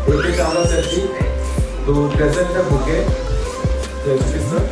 एक चावला सेल्फी, दो प्रेजेंट का bouquet, sir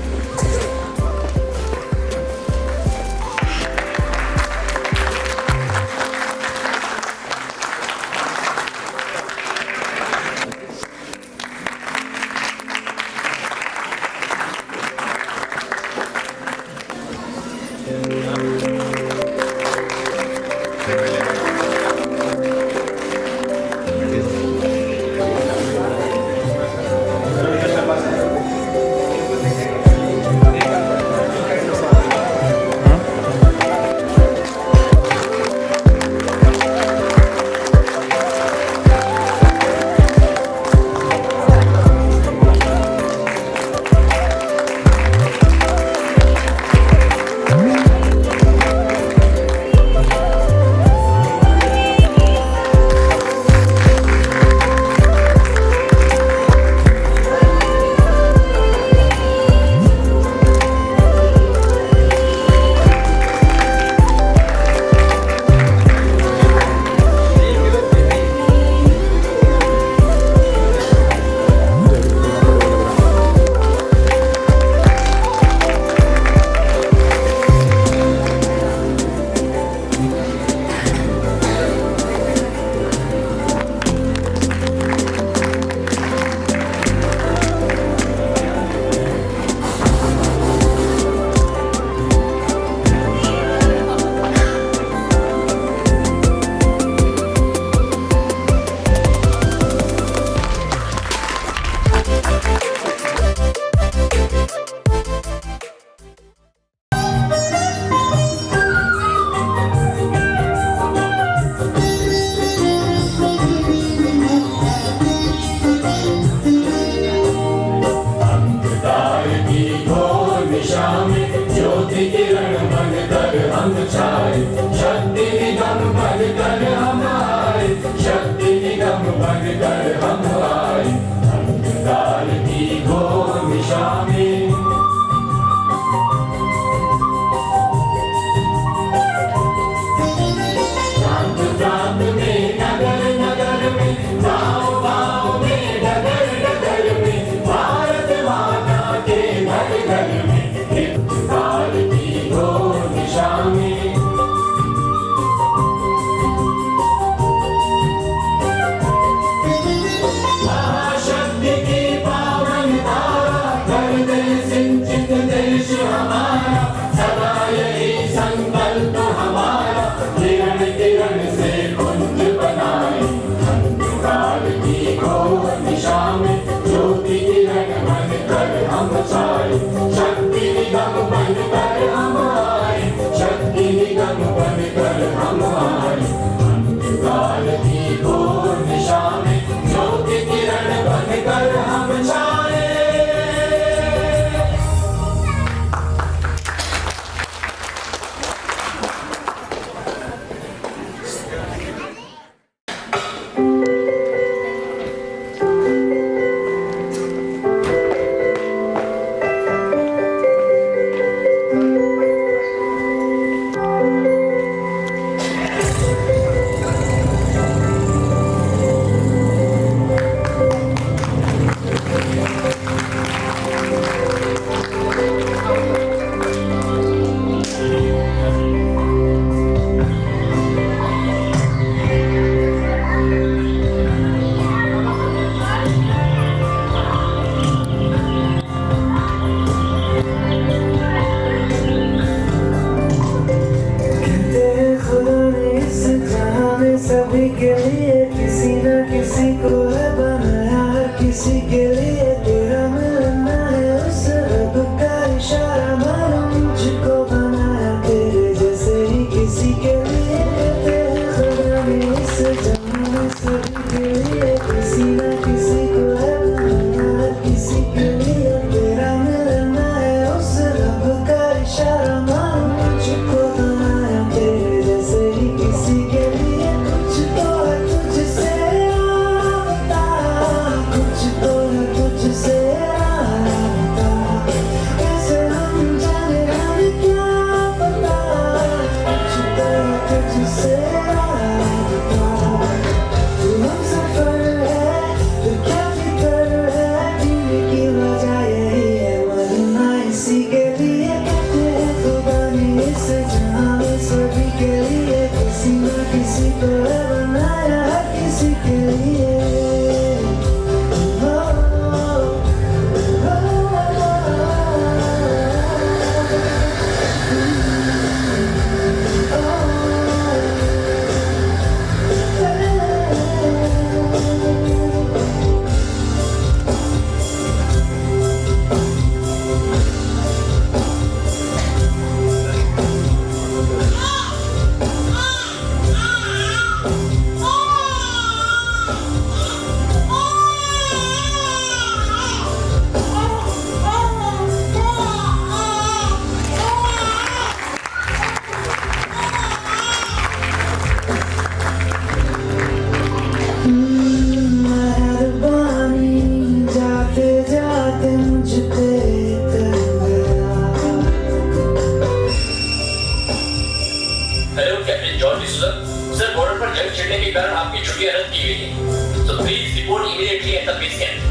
report immediately at the base camp.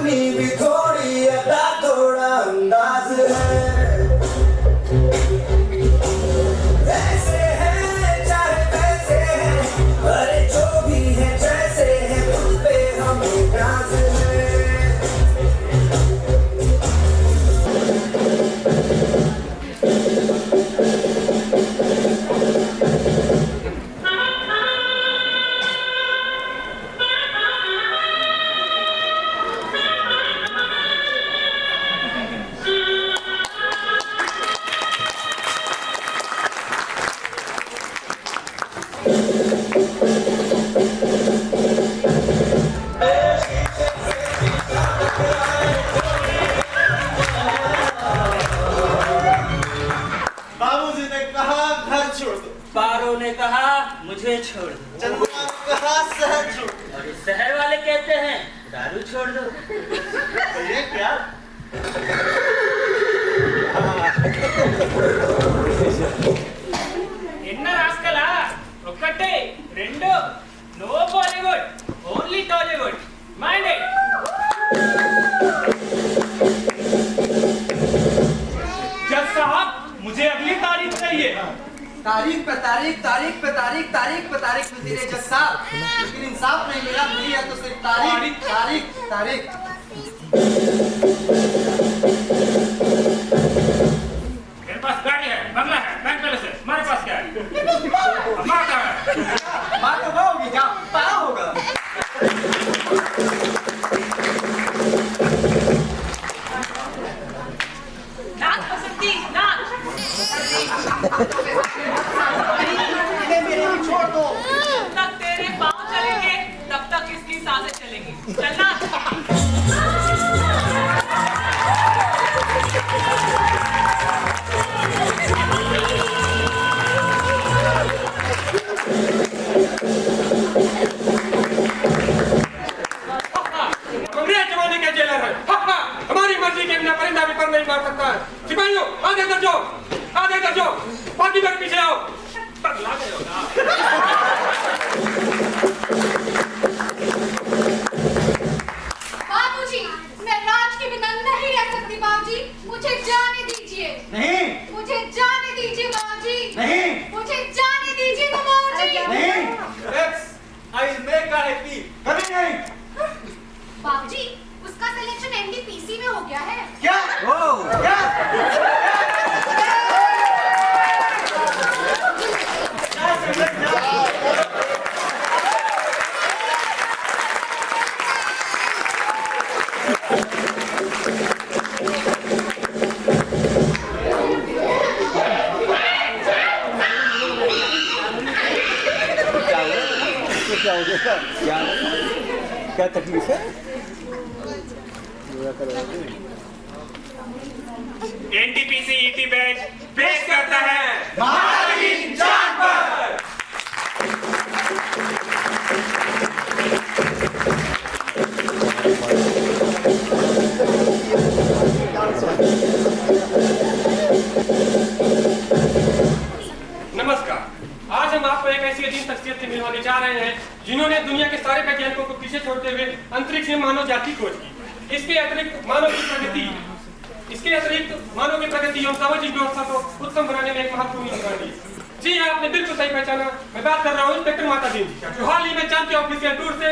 अपनी भी थोड़ी अदा थोड़ा अंदाज है। वैसे है चाहे वैसे है, अरे जो भी है जैसे है, उस पे हमें नाज है। बाबूजी ने कहा घर छोड़ दो, पारो ने कहा मुझे छोड़ दो, चंद्रमा ने कहा शहर छोड़ दो, और इस शहर वाले कहते हैं दारू छोड़ दो। तो ये क्या? ఎన్న రాస్కలా ఒకటే రెండు no Bollywood only Tollywood minded जज साहब मुझे अगली तारीख चाहिए तारीख पे तारीख तारीख पे तारीख तारीख पे तारीख मिलती रही जज साहब, लेकिन इंसाफ नहीं मिला। मिली है तो सिर्फ तारीख तारीख तारीख। मेरे पास गाड़ी है, बंगला है, बैंक बैलेंस है, हमारे पास क्या है? हमारा क्या है? बात तो वो होगी क्या पारा होगा। नाच बसंती नाच इन्हें मेरे भी छोड़ दो। जब तक तेरे पाँव चलेंगे तब तक इसकी सांसें चलेंगी। चलना अंग्रेज जमाने के जेलर है, हमारी मर्जी के बिना परिंदा भी पर नहीं मार सकता है। सिपाहियों आगे दर्जो, बाकी मेरे पीछे आओ। बदला गए हो ना। बाबूजी, मैं राज के बिना नहीं रह सकती बाबूजी, मुझे जाने दीजिए। नहीं मुझे जाने दीजिए बाबूजी। नहीं मुझे जाने दीजिए बाबूजी। नहीं आई मैं का है पी कभी नहीं। बाबूजी, उसका सिलेक्शन एनडीपीसी में हो गया है। क्या ओ क्या क्या तकलीफ है? एनटीपीसी ईटी बैच पेश करता है महारानी जान पर। नमस्कार, आज हम आपको एक ऐसी अजीब शख्सियत से मिलवाने जा रहे हैं जिन्होंने दुनिया के सारे वैज्ञानिकों को पीछे छोड़ते हुए अंतरिक्ष में मानव जाति खोज की। इसके अतिरिक्त मानव की प्रगति एवं सामाजिक व्यवस्था को उत्तम बनाने में एक महत्वपूर्ण योगदान दिया। जी हाँ, आपने बिल्कुल सही पहचाना, मैं बात कर रहा हूँ इंस्पेक्टर माता जी की, जो हाल ही में चांद के ऑफिशियल टूर से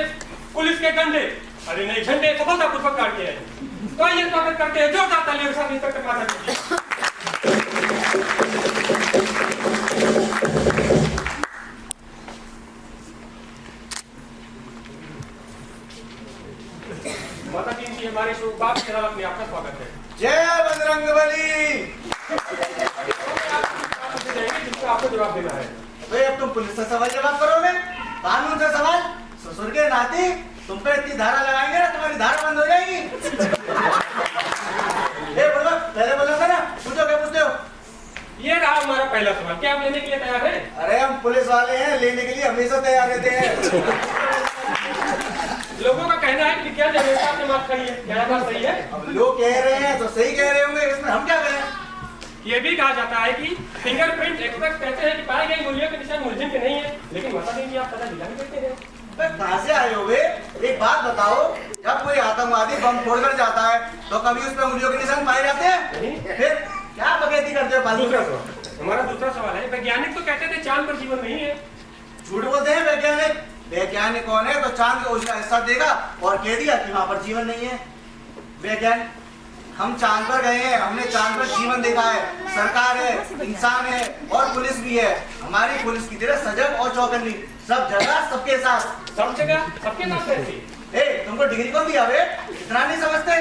पुलिस के डंडे अरे नहीं झंडे सफलतापूर्वक काट के आए। तो आइए स्वागत करते हैं जोरदार तालियों के साथ इंस्पेक्टर माता जी की। माता जी हमारे शुभ बाप के साथ अपने आपका स्वागत है। जय बजरंगबली। जिसको आपको जवाब देना है। भाई अब तुम पुलिस से सवाल जवाब करोगे, कानून से सवाल। ससुर के नाते तुम पे इतनी धारा लगाएंगे ना, तुम्हारी धारा बंद हो जाएगी। ये बोलो, पहले बोलोगे ना, पूछो क्या पूछते हो? ये रहा हमारा पहला सवाल, क्या आप लेने के लिए तैयार हैं? अरे हम पुलिस वाले हैं, लेने के लिए हमेशा तैयार रहते हैं। लोगों का कहना है कि क्या जरूरत आपने माफ करी है, क्या बात सही है? अब लोग कह रहे हैं तो सही कह रहे होंगे, इसमें हम क्या करें? ये भी कहा जाता है कि फिंगरप्रिंट एक्सपर्ट कहते हैं कि पाए गए मूल्यों के निशान मुलजिम के नहीं है, लेकिन माता जी आप पता दिला नहीं देते हैं। कहाँ से आए हो बे? एक बात बताओ, जब कोई आतंकवादी बम फोड़कर जाता है तो कभी उस पर उंगलियों के निशान पाए जाते हैं? फिर क्या बकैती करते हो फालतू? दूसरा सवाल, हमारा दूसरा सवाल है, वैज्ञानिक तो कहते थे चांद पर जीवन नहीं है। झूठ बोलते हैं वैज्ञानिक। वैज्ञानिक कौन है? तो चांद का उसका हिस्सा देगा और कह दिया कि वहां पर जीवन नहीं है। वैज्ञानिक, हम चांद पर गए हैं, हमने चांद पर जीवन देखा है, सरकार है, इंसान है और पुलिस भी है। हमारी पुलिस की तरह सजग और चौकन्नी, सब जगह सबके साथ। सब जगह सबके साथ कैसे? ए, तुमको डिग्री कौन दिया बे? इतना नहीं समझते?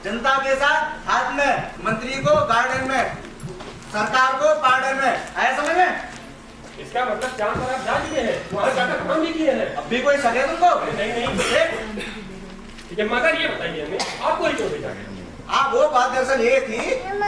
जनता के साथ हाथ में, मंत्री को गार्डन में, सरकार को पार्डन में, आया समझ में? इसका मतलब चांद पर आप जा चुके हैं, वहाँ जाकर काम भी किए हैं। अब भी कोई सके तुमको? नहीं। ठीक है, मगर ये बताइए हमें, आपको ही क्यों भेजा गया? हाँ, वो बात दरअसल ये थी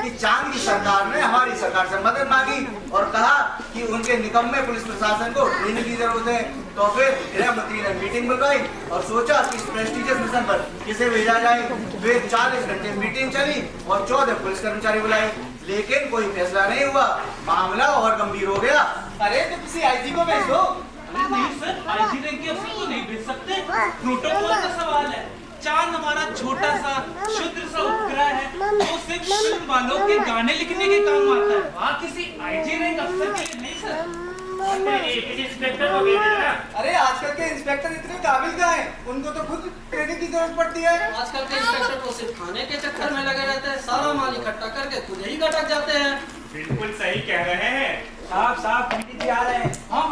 कि चांद की सरकार ने हमारी सरकार से मदद मांगी और कहा कि उनके निकम्मे पुलिस प्रशासन को ट्रेनिंग की जरूरत है। तो फिर गृह मंत्री ने मीटिंग बुलवाई और सोचा कि इस प्रेस्टिजियस मिशन पर किसे भेजा जाए। फिर 40 घंटे मीटिंग चली और 14 पुलिस कर्मचारी बुलाए, लेकिन कोई फैसला नहीं हुआ। मामला और गंभीर हो गया। अरे तो किसी आईजी को भेज दो। नहीं सर, आईजी रैंक के अफसर को नहीं भेज सकते, प्रोटोकॉल का सवाल है। चांद हमारा छोटा सा क्षुद्र सा उपग्रह है, वो सिर्फ फिल्म वालों के गाने लिखने के काम आता है, वहाँ किसी आईजी रैंक अफसर के लिए नहीं सर। इंस्पेक्टर को भेज देना। अरे आजकल के इंस्पेक्टर इतने काबिल का है, उनको तो खुद ट्रेनिंग की जरूरत पड़ती है। आजकल के इंस्पेक्टर को सिर्फ खाने के चक्कर में लगे रहते हैं, सारा माल इकट्ठा करके खुद ही गटक जाते हैं। बिल्कुल सही कह रहे हैं। साहब पंडित जी आ रहे हैं। हाँ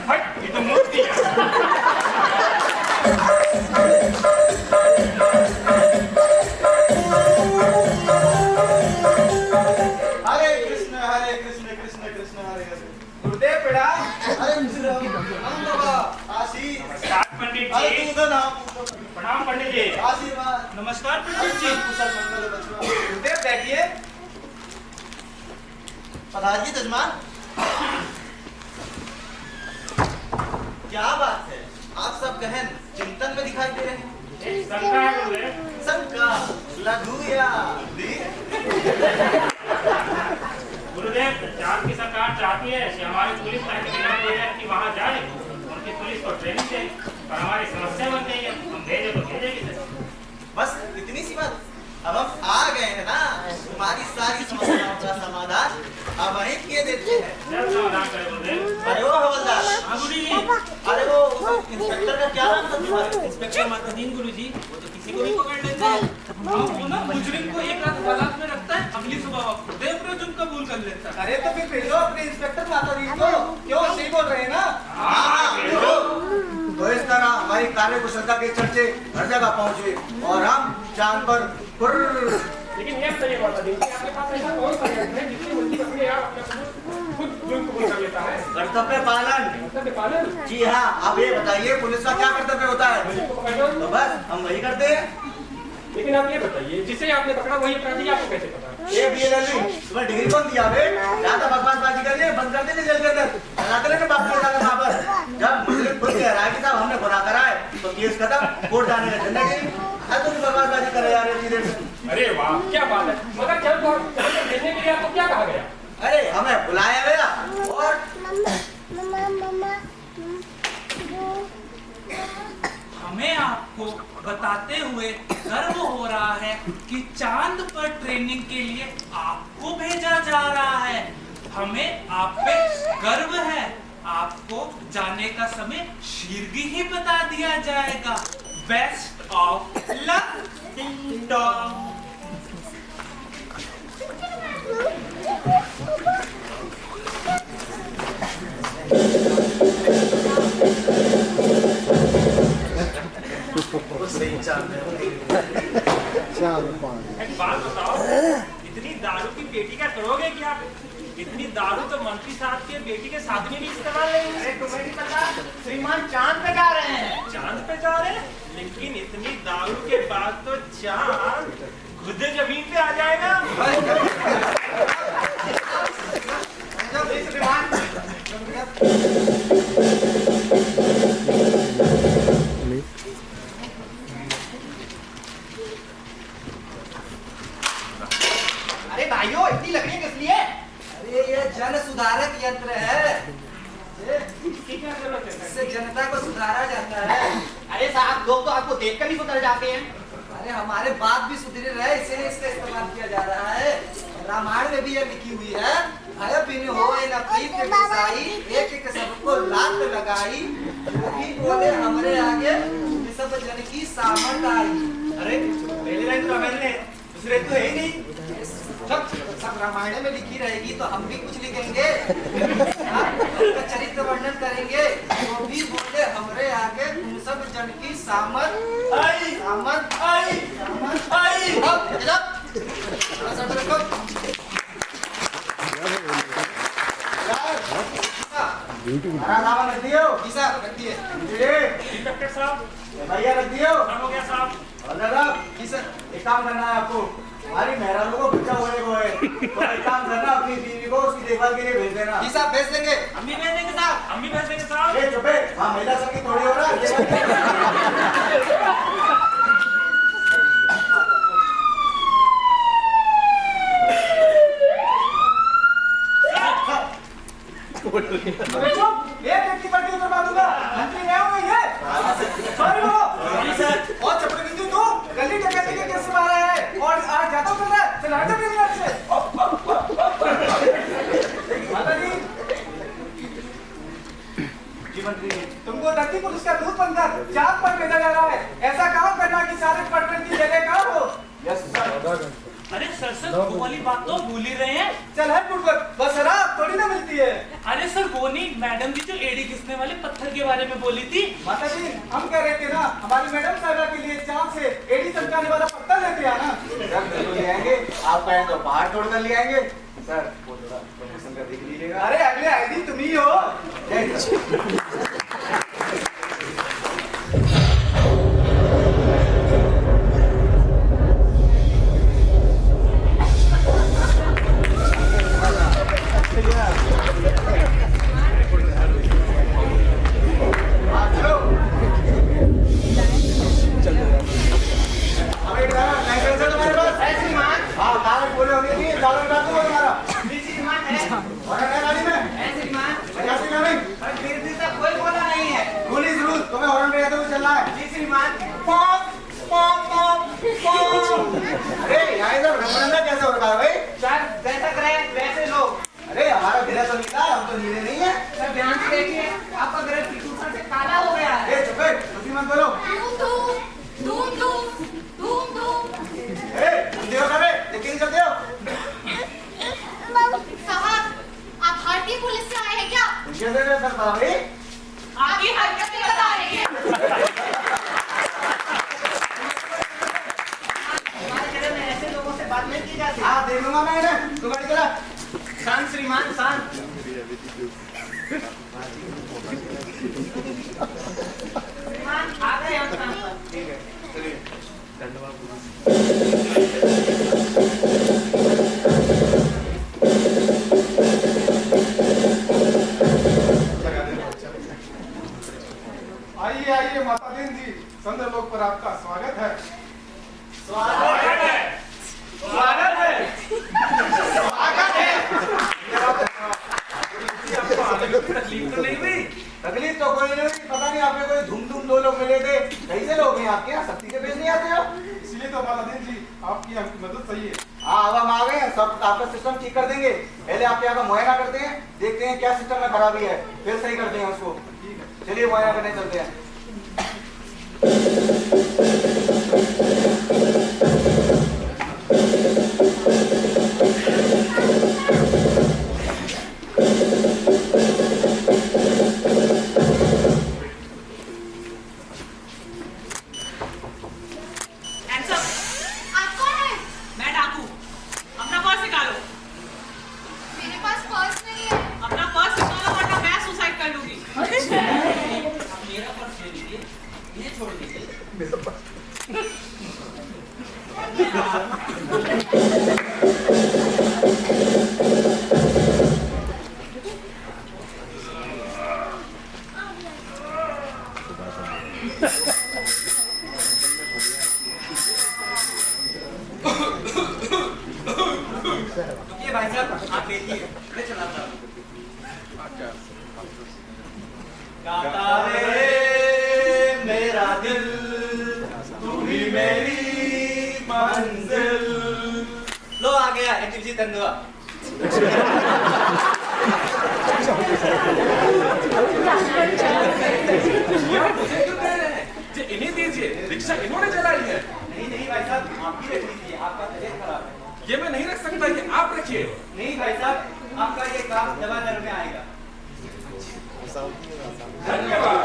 हट, ये तो मूर्ति है। हरे कृष्ण कृष्ण कृष्ण हरे हरे। गुरुदेव प्रणाम। आशीष। पंडित अरे जी, तू तो नाम प्रणाम पंडित जी। आशीर्वाद। नमस्कार पंडित जी। कुशल मंगल बचवा। गुरुदेव बैठिए। पधारिए जजमान। क्या बात है, आप सब गहन चिंतन में दिखाई दे रहे हैं। शंका है गुरुदेव। शंका, लघु या गुरुदेव, चांद की सरकार चाहती है कि हमारी पुलिस कि वहाँ जाए, उनकी पुलिस को ट्रेनिंग दे, और हमारी समस्या बन गई है, हम भेजे तो भेजेंगे। बस इतनी सी बात। अब हम आ गए हैं ना, तुम्हारी सारी समस्याओं का समाधान अब वहीं किए देते हैं। जब समाधान करें गुरुदेव। अरे वो हवलदार, अरे वो इंस्पेक्टर का क्या नाम था तुम्हारे? इंस्पेक्टर मातादीन गुरुजी, वो तो किसी को भी पकड़ लेते हैं। वो ना मुजरिम को एक रात हालात में रखता है, अगली सुबह खुदे अपना जुर्म कबूल कर लेता है। अरे तो फिर भेजो अपने इंस्पेक्टर मातादीन को। क्यों, सही बोल रहे हैं ना? तो इस तरह हमारी कार्य कुशलता के चर्चे हर जगह पहुंचे और हम चांद पर लेकिन ये बताइए माताजी, आपके पास ऐसा कौन सा यंत्र है जिससे मुझे अपने आप अपना खुद जुर्म कबूल कर लेता है? कर्तव्य पालन। कर्तव्य पालन? जी हाँ, अब ये बताइए पुलिस का क्या कर्तव्य होता है? पुलिस को पकड़ना। तो बस हम वही करते हैं। लेकिन आप ये बताइए, जिसे आपने पकड़ा वही अपराधी, आपको कैसे पता? ये बीएलएलबी, तुम्हें डिग्री कौन दिया बे? ज्यादा बकवासबाजी कर रही है, बंद कर देंगे जेल के अंदर। लगाते रहने बाप के जाकर वहाँ पर। जब मुजरिम खुद कह रहा है कि साहब हमने गुनाह करा है, तो केस खत्म, कोर्ट जाने का झंडा गिरी। तुम बकवासबाजी कर रहे यार इतनी देर से। अरे वाह, क्या बात है। मगर जब भेजने के लिए आपको क्या कहा गया? अरे हमें बुलाया गया और हमें आपको बताते हुए गर्व हो रहा है कि चांद पर ट्रेनिंग के लिए आपको भेजा जा रहा है। हमें आप पे गर्व है। आपको जाने का समय शीघ्र ही बता दिया जाएगा। Best of luck, ding dong. एक बात बताओ, इतनी दारू की पेटी का करोगे क्या? इतनी दारू तो मंत्री साहब के बेटी के साथ में भी इस्तेमाल नहीं। अरे तुम्हें नहीं पता, श्रीमान चांद पे जा रहे हैं। चांद पे जा रहे हैं? लेकिन इतनी दारू के बाद तो चांद खुद जमीन पे आ जाएगा। जी श्रीमान। अरे भाइयों इतनी लकड़ी किस लिए? अरे ये जन सुधारक यंत्र है, इससे जनता को सुधारा जाता है। अरे साहब लोग तो आपको देखकर ही सुधर जाते हैं। अरे हमारे बात भी सुधरे रहे इसलिए इसका इस्तेमाल किया जा रहा है। रामायण में भी ये लिखी हुई है, भय बिन होए न प्रीत के गोसाई, एक एक सबको लात लगाई, जो भी बोले हमरे आगे सब जन की सामर्थ आई। अरे पहले लाइन तो रामायण में, दूसरे तो है ही नहीं। सब रामायण में लिखी रहेगी तो हम भी कुछ लिखेंगे, उनका चरित्र वर्णन करेंगे। जो भी बोले हमरे आगे तुम सब जन की सामर्थ आई, सामर्थ आई, सामर्थ आई। अब थोड़ा सा रखो। सामान रख दियो। जी साहब रख दिए। इंस्पेक्टर साहब, भैया रख दियो। हो गया साहब। और दादा जी सर। एक काम करना है आपको, हमारी मेहरानों को बच्चा होने को है, तो एक काम करना अपनी बीवी को उसकी देखभाल के लिए भेज देना। जी साहब भेज देंगे। हम भी भेज देंगे साहब। हम भी भेज देंगे साहब। ये चुपे, हाँ महिला संग की थोड़ी हो रहा है। अबे चुप, एक व्यक्ति पर क्यों करवा दूंगा? मंत्री मैं हूँ ये। सॉरी बोलो। और चपड़गिंदी तू गली डकैती के केस में आ रहा है और आज जाता चल रहा है। चल हट जा मेरी बात से। माता जी, जी मंत्री जी, तुमको धरती पुलिस का दूध बनकर चांद पर भेजा जा रहा है। ऐसा काम करना कि सारे पटना की जगह काम हो। Yes sir. अरे सर वो वाली बात तो भूल ही रहे हैं। चल है बुड़बक, बस शराब थोड़ी ना मिलती है। अरे सर वो नहीं, मैडम जी जो एड़ी घिसने वाले पत्थर के बारे में बोली थी। माता जी हम कह रहे थे ना, हमारी मैडम साहबा के लिए चांद से एड़ी चमकाने वाला पत्थर लेते आना। जब जरूर ले आएंगे, आप कहें तो पहाड़ तोड़कर ले आएंगे। सर वो थोड़ा प्रमोशन का देख लीजिएगा। अरे अगले आईडी तुम ही हो। आपकी हरकतें बता रही है। ऐसे लोगों से बात नहीं की जाती। हाँ देख लूंगा मैं इन्हें, तू गाड़ी चला। शांत श्रीमान शांत। श्रीमान आ गए हम शांत पर। ठीक है चलिए। आइए आइए मातादीन जी, चंद्रलोक पर आपका स्वागत है। स्वागत है, स्वागत है, स्वागत है। तकलीफ तो नहीं हुई? तकलीफ तो कोई नहीं हुई। पता नहीं आपके कोई धूम दो लोग मिले थे, कैसे लोग हैं आपके यहाँ? सख्ती के पेश नहीं आते हो? इसलिए तो मातादीन जी आपकी हमकी मदद चाहिए। हाँ अब हम आ गए हैं, सब आपका सिस्टम ठीक कर देंगे। पहले आपके यहाँ का मुआयना करते हैं, देखते हैं क्या सिस्टम में खराबी है, फिर सही करते हैं उसको। चलिए मुआयना करने चलते हैं। आप कौन है? मैं डाकू। अपना पर्स निकालो। मेरे पास पर्स नहीं है। अपना पर्स निकालो वरना मैं सुसाइड कर लूंगी। मेरा पर्स ले लीजिए, ये छोड़ दीजिए। ये भाई साहब आप देखिए, मैं चलाता हूँ। गाता रे मेरा दिल, तू ही मेरी मंजिल। लो आ गया एनटीजी तंदुआ। इन्हें दीजिए, रिक्शा इन्होंने चलाई है। नहीं भाई साहब, आप ही रख लीजिए, आपका तबीयत खराब है। ये मैं नहीं रख सकता, ये आप रखिए। नहीं भाई साहब, आपका ये काम दवा दर में आएगा। धन्यवाद।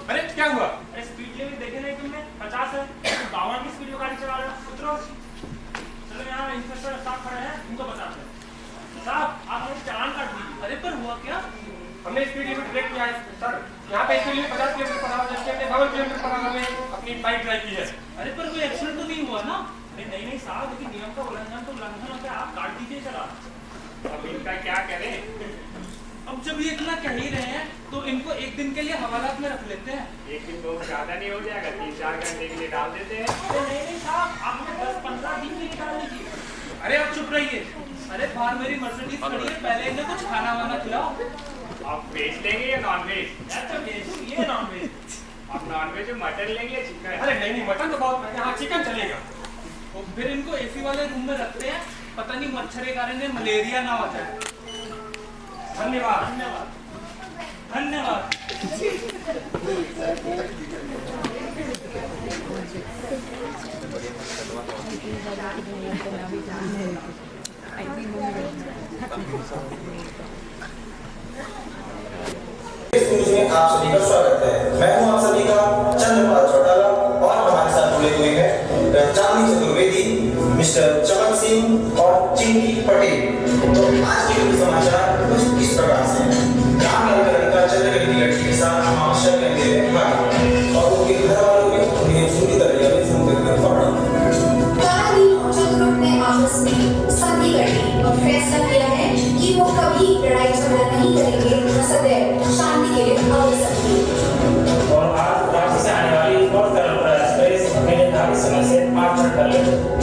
अरे क्या हुआ? स्पीड लिमिट देखे नहीं तुमने? 50 है। 52 की स्पीड में गाड़ी चला रहे हो। उतरो। चलो यहाँ इंस्पेक्टर साहब खड़े हैं, उनको बताते हैं। साहब आप मुझे चालान काट दीजिए। अरे पर हुआ क्या? हमने स्पीड लिमिट ब्रेक किया है सर। यहाँ पे speed limit 50 kilometre per hour, जबकि हमने 52 किलोमीटर पर आवर में अपनी बाइक ड्राइव की है। अरे पर कोई एक्सीडेंट तो नहीं हुआ ना? अरे नहीं साहब, लेकिन नियम का उल्लंघन तो उल्लंघन होता है। आप काट दीजिए चला। अब इनका क्या करें? अब जब ये इतना कह ही रहे हैं तो इनको एक दिन के लिए हवालात में रख लेते हैं। एक दिन बहुत ज्यादा नहीं हो जाएगा, 3-4 घंटे के लिए डाल देते हैं। अरे नहीं साहब, आपने 10-15 दिन के लिए डाल दीजिए। अरे आप चुप रहिए। अरे बाहर मेरी मर्सिडीज खड़ी है, पहले इन्हें कुछ खाना वाना खिलाओ। आप वेज लेंगे या नॉन वेज? अच्छा वेज, ये नॉन वेज। आप नॉन वेज में मटन लेंगे या चिकन? अरे नहीं, मटन तो बहुत महंगा, हाँ चिकन चलेगा। और फिर इनको एसी वाले रूम में रखते हैं, पता नहीं मच्छर के कारण इन्हें मलेरिया ना हो जाए। धन्यवाद। धन्यवाद धन्यवाद। इस न्यूज में आप सभी का स्वागत है। मैं हूं आप सभी का चंद्रपाल चौटाला और हमारे साथ जुड़े हुए हैं चांदनी चतुर्वेदी, मिस्टर चमन सिंह और चिंकी पटेल। तो आज के समाचार कुछ इस प्रकार से हैं। रामलाल का लड़का चंद्रगढ़ की लड़की के साथ आमाशय करने गए और उनके घर वालों ने उन्हें सुनी तरह में सुन कर पकड़ा। ग्रुप ने आपस में संधि कर ली और फैसला किया है कि वो कभी लड़ाई झगड़ा नहीं करेंगे, सदैव शांति के लिए अग्रसर रहेंगे। और आज रांची से आने वाली कोलकाता एक्सप्रेस निर्धारित समय से 5 मिनट पहले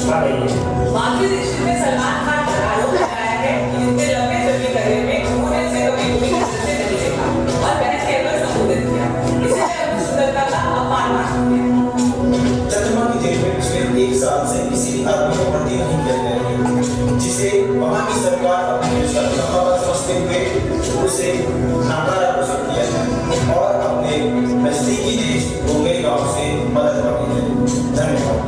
आ गई है। माधुरी दीक्षित ने सलमान खान पर आरोप लगाया है कि उनके लंबे चलने करियर में उन्होंने उसे कभी भी नजर नहीं देखा और बहस के अंदर संबोधित किया। इसे अपनी सुंदरता का अपमान मानते हैं। चंद्रमा की जेल में पिछले 1 साल से किसी भी आदमी को भर्ती नहीं किया गया है, जिसे वहां की सरकार अपने समझते हुए उसे नाकारा घोषित किया है और अपने नजदीकी देश बोंगई गांव से मदद मांगी है। धन्यवाद।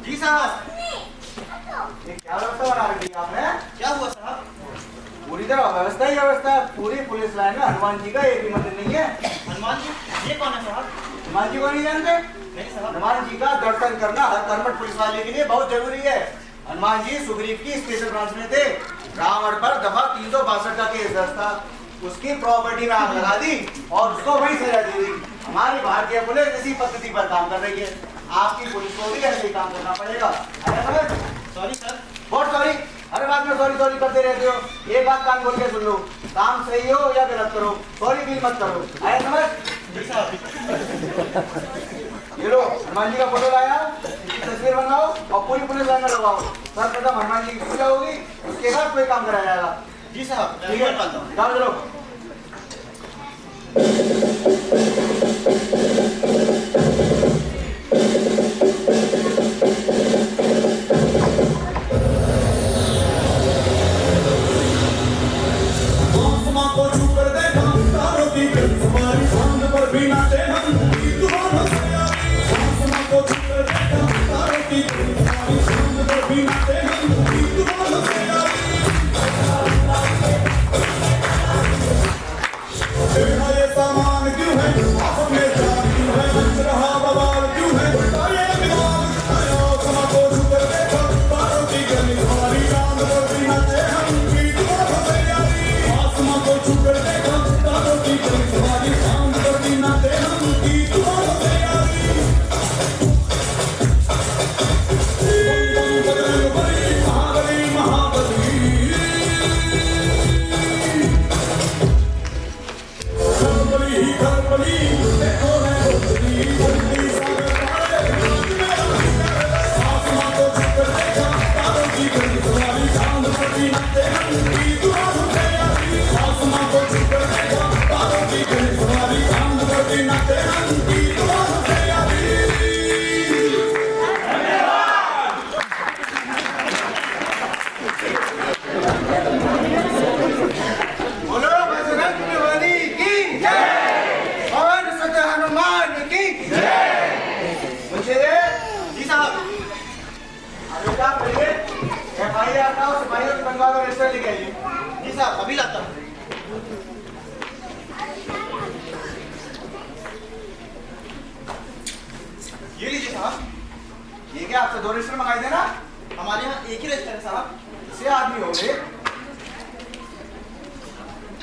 जी साहब, ये क्या व्यवस्था बना रखी है आपने? क्या हुआ साहब? पूरी तरह व्यवस्था ही व्यवस्था। पूरी पुलिस लाइन में हनुमान जी का एक भी मंदिर नहीं है। हनुमान जी, ये कौन है साहब? हनुमान जी को नहीं जानते? नहीं साहब। हनुमान जी का दर्शन करना हर कर्मठ पुलिस वाले के लिए बहुत जरूरी है। हनुमान जी सुग्रीव की स्पेशल ब्रांच में थे। रावण पर दफा 362 का केस दर्ज था। उसकी प्रॉपर्टी में आग लगा दी और उसको वही सजा दी गई। हमारी भारतीय पुलिस इसी पद्धति पर काम कर रही है। आपकी पुलिस को भी ऐसे ही काम करना पड़ेगा। Sorry sir. बहुत सॉरी। हर बात में सॉरी सॉरी करते रहते हो। एक बात कान खोल के सुन लो, काम सही हो या गलत करो, सॉरी भी मत करो। आया समझ? जी साहब। ये लो, हनुमान जी का फोटो लाया, इसकी तस्वीर बनाओ और पूरी पुलिस लाइन में लगाओ। सर्वप्रथम हनुमान जी की पूजा होगी, उसके बाद कोई काम कराया जाएगा। जी साहब, ठीक है, जाओ चलो। 2 रजिस्टर मंगाई देना। हमारे यहाँ एक ही रजिस्टर है साहब। 6 आदमी हो गए।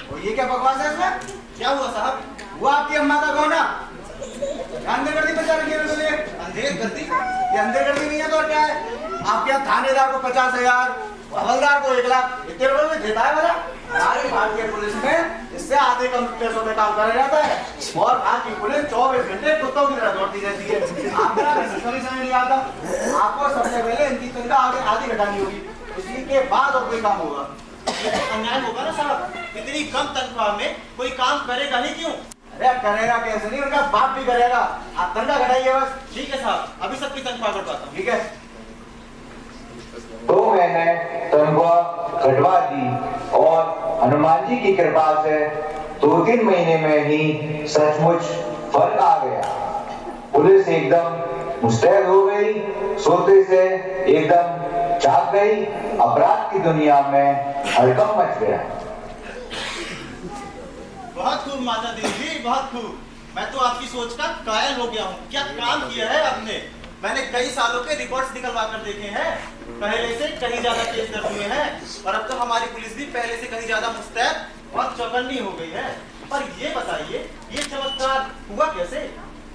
और ये क्या बकवास है इसमें? क्या हुआ साहब? वो आपकी अम्मा का गौना अंदर कर दी बचा रखी है तुमने। अंधेर कर दी? ये अंदर कर दी नहीं है तो और क्या है? आपके यहाँ थानेदार को 50,000, हवलदार को 1 लाख, इतने रुपए में देता है वाला। हमारी भारतीय पुलिस में इससे आधे कम पैसों में काम करा जाता है और आपकी पुलिस 24 घंटे कुत्तों की तरह दौड़ती रहती है। आपका समझ नहीं आता। आपको सबसे पहले इनकी तनख्वाह आधी घटानी होगी, इसी के बाद और कोई काम होगा। ये तो अन्याय होगा ना साहब। इतनी कम तनख्वाह में कोई काम करेगा नहीं क्यों? अरे करेगा कैसे नहीं, उनका बाप भी करेगा। आप तनख्वाह घटाइए बस। ठीक है साहब, अभी सबकी तनख्वाह घटवाता हूँ। ठीक है। तो मैंने तनख्वाह घटवा दी और हनुमान जी की कृपा से 2-3 महीने में ही सचमुच फर्क आ गया। पुलिस एकदम मुस्तैद हो गई, सोते से एकदम जाग गई। अपराध की दुनिया में हड़कंप मच गया। बहुत खूब माता देवी, बहुत खूब। मैं तो आपकी सोच का कायल हो गया हूँ। क्या काम किया है आपने? मैंने कई सालों के रिकॉर्ड्स निकलवा कर देखे हैं। पहले से कहीं ज्यादा केस दर्ज हुए हैं और अब तो हमारी पुलिस भी पहले से कहीं ज्यादा मुस्तैद और चौकन्नी हो गई है। पर ये बताइए, ये चमत्कार हुआ कैसे?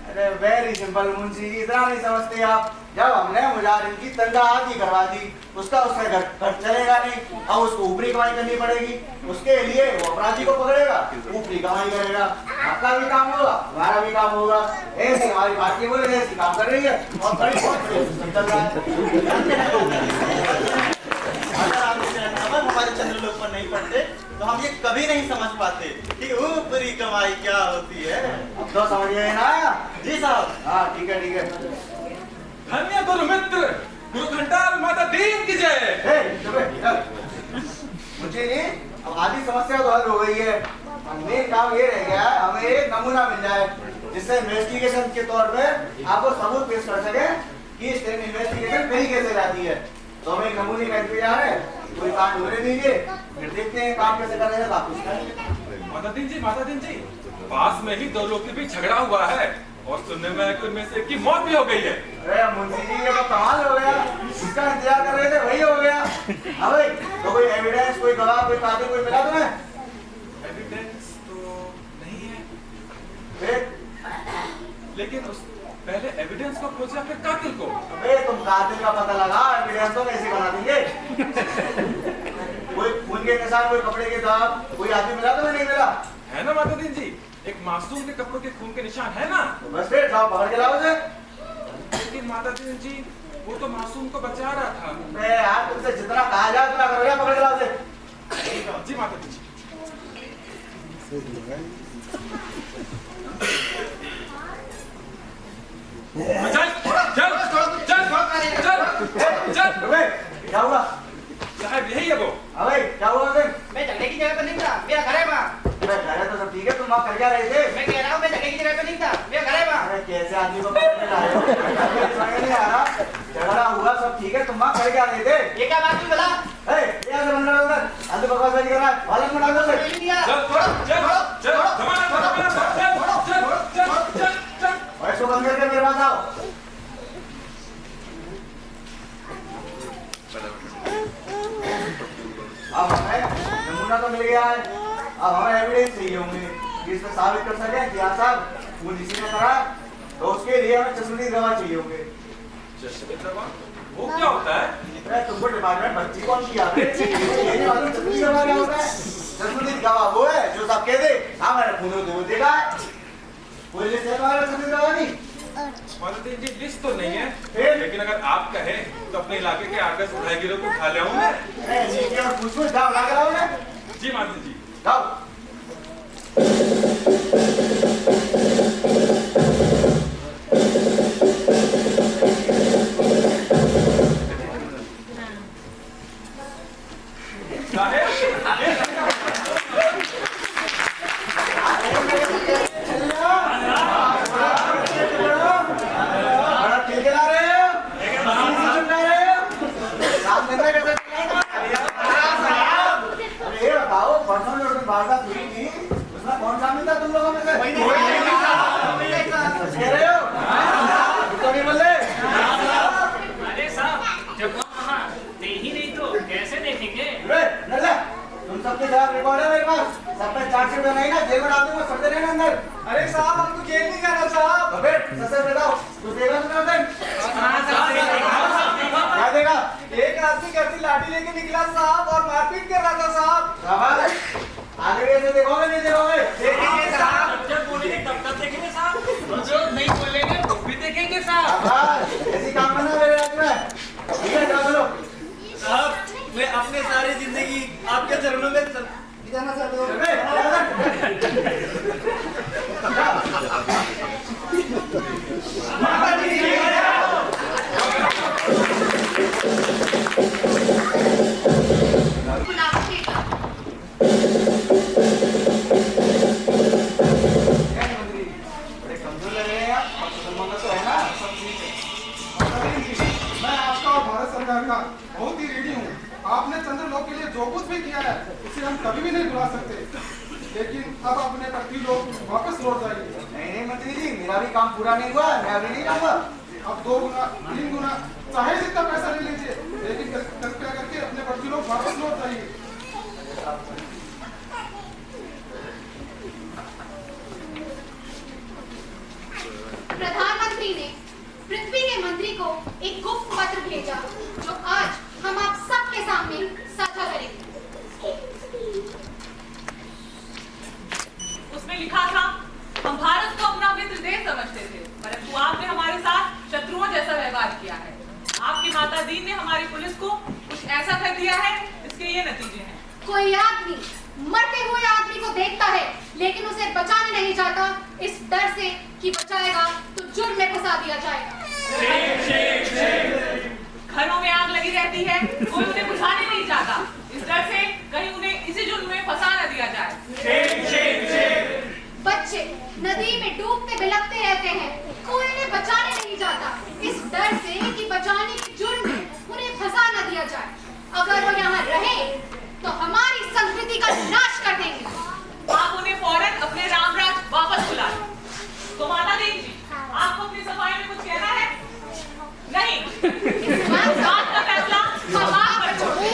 अरे वेरी सिंपल मुंशी जी, इतना नहीं समझते आप। जब हमने मुजाहिर की तनख्वाह आधी करवा दी, उसका घर चलेगा नहीं, अब उसको ऊपरी कमाई करनी पड़ेगी। उसके लिए वो अपराधी को पकड़ेगा, ऊपरी कमाई करेगा। आपका भी काम होगा, हमारा भी काम होगा। ऐसे हमारी भारतीय पुलिस ऐसी काम कर रही है और बड़ी चल रहा है। अगर आप हमारे चंद्रलोक पर नहीं पढ़ते तो हम ये कभी नहीं समझ पाते कि ऊपरी कमाई क्या होती है। अब तो समझ गए ना? जी साहब। हाँ ठीक है, ठीक है। धन्य गुरु मित्र, गुरु घंटाल माता दीन की जय। मुझे नहीं, अब आधी समस्या तो हल हो गई है। मेन काम ये रह गया है, हमें एक नमूना मिल जाए जिससे इन्वेस्टिगेशन के तौर पे आपको सबूत पेश कर सके कि इस तरह इन्वेस्टिगेशन कहीं कैसे जाती है। तो हमें एक नमूने का इंतजार है, कोई काम होने दीजिए, फिर देखते हैं काम कैसे कर रहे हैं। वापस करेंगे। माता दीन जी, पास में ही 2 लोग के बीच झगड़ा हुआ है और सुनने में उनमें से एक की मौत भी हो गई है। अरे मुंशी जी, ये तो कमाल हो गया। जिसका इंतजार कर रहे थे वही हो गया। हाँ भाई, तो कोई एविडेंस, कोई गवाह, कोई कातिल, कोई मिला तुम्हें? एविडेंस तो नहीं है, फिर लेकिन उस पहले एविडेंस को खोजा फिर कातिल को। अबे तुम कातिल का पता लगा, एविडेंस तो कैसे बना देंगे? कोई खून के निशान, कोई कपड़े के दाग, कोई आदमी मिला तो नहीं मिला? है ना माता दीन जी, एक मासूम के कपड़ों के खून के निशान है ना। तो बस फिर जाओ पकड़ के लाओ उसे। लेकिन माता दीन जी, वो तो मासूम को बचा रहा था। मैं यार तुमसे जितना कहा जाए उतना करो, या पकड़ के लाओ उसे। जी माता दीन जी। चल चल चल चल चल। क्या हुआ साहब? यही है वो। अबे क्या हुआ उसे? मैं झगड़े की जगह पर नहीं था, मेरा घर है वहाँ। घर है तो सब ठीक है, तुम वहाँ कर क्या रहे थे? मैं कह रहा हूँ मैं झगड़े की जगह पर नहीं था, मेरा घर है वहाँ। अरे कैसे आदमी को पकड़ के लाए हो? समझ नहीं आ रहा। झगड़ा हुआ, सब ठीक है, तुम वहाँ कर क्या रहे थे? ये क्या बात हुई भला? ये ऐसे बंद रहा उधर, अंदर बकवास नहीं कर रहा है, वालन में डाल दो उसे। चल चल चल और इसको बंद करके मेरे पास आओ। अब हमें नमूना तो मिल गया है, अब हमें एविडेंस चाहिए होंगे जिससे साबित कर सके कि हाँ साहब वो इसी ने करा। तो उसके लिए हमें चश्मदीद गवाह चाहिए होंगे। वो क्या होता है? अरे तुमको डिपार्टमेंट भर्ती कौन किया? ये नहीं मालूम चश्मदीद गवाह क्या होता है? चश्मदीद गवाह वो है जो सब कह दे हाँ मैंने खून वो देखा है। कोई लिस्ट है तुम्हारे चश्मदीद गवाह की? माता दीन जी, लिस्ट तो नहीं है, लेकिन अगर आप कहें तो अपने इलाके के आगे उठाएगिरों को खा ले आऊंगा। नीचे और पूछ जाओ ला कर आओ ना। जी माता जी। जाओ। वारदात हुई थी, उसमें कौन शामिल था तुम लोगों में से? कह रहे हो? तो नहीं बोल रहे? अरे साहब सबके खिलाफ रिकॉर्ड है मेरे पास। सब पे चार्जशीट बनाई ना, जेल में डाल दूंगा, सड़ते रहना अंदर। अरे साहब हमको जेल नहीं जाना साहब। तो फिर ससुर बताओ, तू देगा तो क्या देगा? एक आदमी घर से लाठी लेके निकला साहब और मारपीट कर रहा था साहब। शाबाश, आगे से देखोगे नहीं देखोगे? देखेंगे साहब। जब बोलेंगे तब तब देखेंगे साहब, और जो नहीं बोलेंगे वो भी देखेंगे साहब। शाबाश, ऐसी काम करना मेरे राज्य में। ठीक है, जाओ चलो। साहब मैं अपने सारी जिंदगी आपके चरणों में जाना चाहते हो? बड़े कमजोर लग रहे हैं आप। मुसलमान तो है ना, सब ठीक है। मैं आपका और भारत सरकार का बहुत ही ऋणी हूँ। आपने चंद्रलोक के लिए जो कुछ भी किया है उसे हम कभी भी नहीं भुला सकते, लेकिन अब अपने पृथ्वी लोक वापस लौट जाइए। नहीं मंत्री जी, मेरा भी काम पूरा नहीं हुआ, मैं अभी नहीं जाऊंगा। अब 2 गुना 3 गुना चाहे जितना पैसा ले लीजिए, लेकिन कृपया करके अपने पृथ्वी लोक वापस लौट जाइए। प्रधानमंत्री ने पृथ्वी के मंत्री को एक गुप्त पत्र भेजा जो आज हम आप सबके सामने साझा करेंगे। उसमें लिखा था, हम भारत को अपना मित्र देश समझते थे, परंतु आपने हमारे साथ शत्रुओं जैसा व्यवहार किया है। आपकी माता दीन ने हमारी पुलिस को कुछ ऐसा कर दिया है, इसके ये नतीजे हैं। कोई आदमी मरते हुए आदमी को देखता है लेकिन उसे बचाने नहीं जाता, इस डर से कि बचाएगा तो जुर्म में फंसा दिया जाएगा। घरों में आग लगी रहती है, कोई उन्हें बुझाने नहीं चाहता, इस डर से कहीं उन्हें इसी जुर्म में फंसा न दिया जाए। बच्चे नदी में डूबते बिलखते रहते हैं, कोई उन्हें बचाने नहीं जाता, इस डर से कि बचाने के जुर्म में उन्हें फंसा न दिया जाए। अगर वो यहाँ रहे तो हमारी संस्कृति का नाश कर देंगे। आप उन्हें फौरन अपने रामराज वापस बुला लो। तो माता देवी जी, आपको अपनी सफाई में कुछ कहना है? नहीं, इस बात का फैसला हम आप पर छोड़ दें।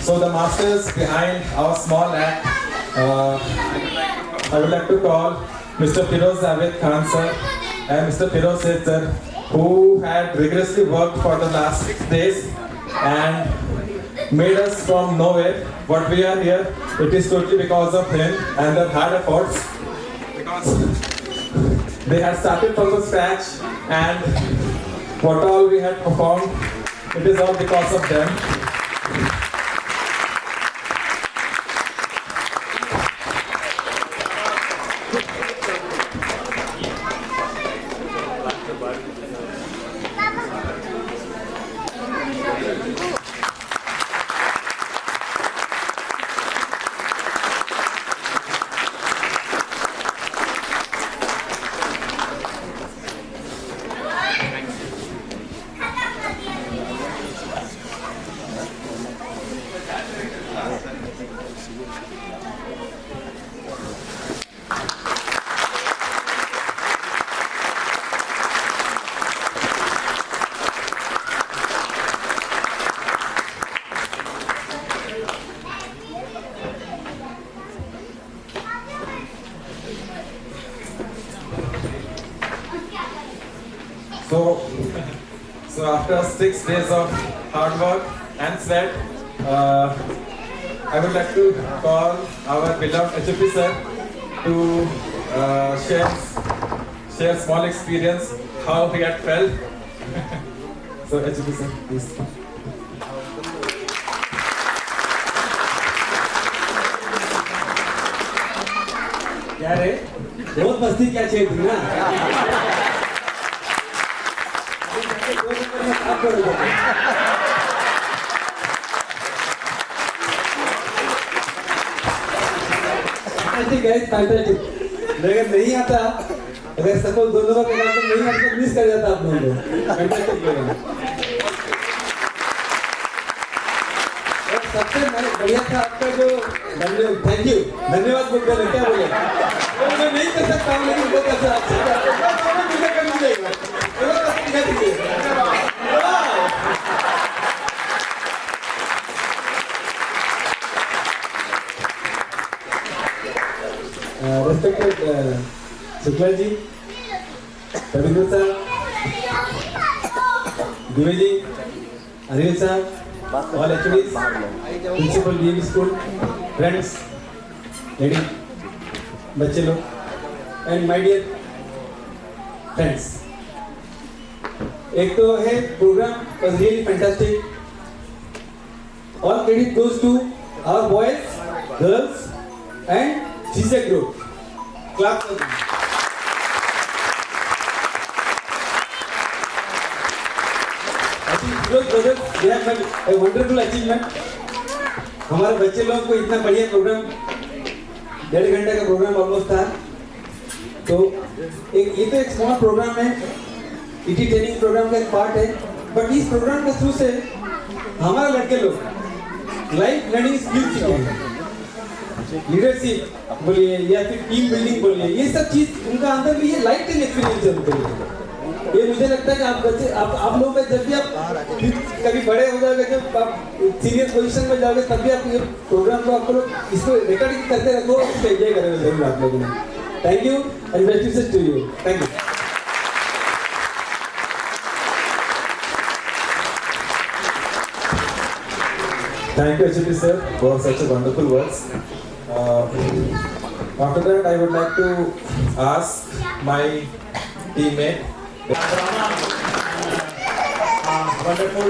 So the masters behind our small act, I would like to call Mr. Firoz Javed Khan sir and Mr. Firoz Seth sir, who had rigorously worked for the last 6 days and made us from nowhere. What we are here, it is totally because of him and their hard efforts. Because they had started from the scratch and what all we had performed, it is all because of them. So after 6 days of hard work and sweat, I would like to call our beloved HOP sir to share small experience how he had felt. So HOP sir, please. क्या रे बहुत मस्ती क्या चाहिए थी ना अगर नहीं आता अगर सपोज दोनों का नहीं आता तो मिस कर जाता आप लोगों को सबसे बढ़िया था आपका जो थैंक यू धन्यवाद बोल रहे क्या बोले मैं नहीं कर सकता हूँ लेकिन बहुत अच्छा कर लीजिएगा रेस्पेक्टेड शुक्ला जी रविंद्र साहब दुबे जी अनिल साहब all HODs, principal DAV school, friends, lady, बच्चे लोग, and my dear friends. एक तो है program was really fantastic. All credit goes to our boys, girls, and CSEC group. Clap for them. Those brothers, they have made a wonderful achievement. हमारे बच्चे लोग को इतना बढ़िया प्रोग्राम 1.5 घंटे का प्रोग्राम ऑलमोस्ट था तो ये तो एक स्मॉल प्रोग्राम है ईटी ट्रेनिंग प्रोग्राम का एक पार्ट है बट इस प्रोग्राम के थ्रू से हमारे लड़के लोग लाइफ लर्निंग स्किल सीखे हैं लीडरशिप बोलिए या फिर टीम बिल्डिंग बोलिए ये सब चीज उनका अंदर भी ये लाइफ टाइम एक्सपीरियंस है उनके लिए ये मुझे लगता है कि आप बच्चे आप लोग जब भी आप कभी बड़े हो जाओगे जब आप सीनियर पोजीशन में जाओगे तब भी आप ये प्रोग्राम को आप लोग इसको रिकॉर्डिंग करते रखो इसको एंजॉय करेंगे जरूर आप लोगों ने thank you and best wishes to you thank you Thank you HOP sir for such a wonderful words. After that I would like to ask my teammate wonderful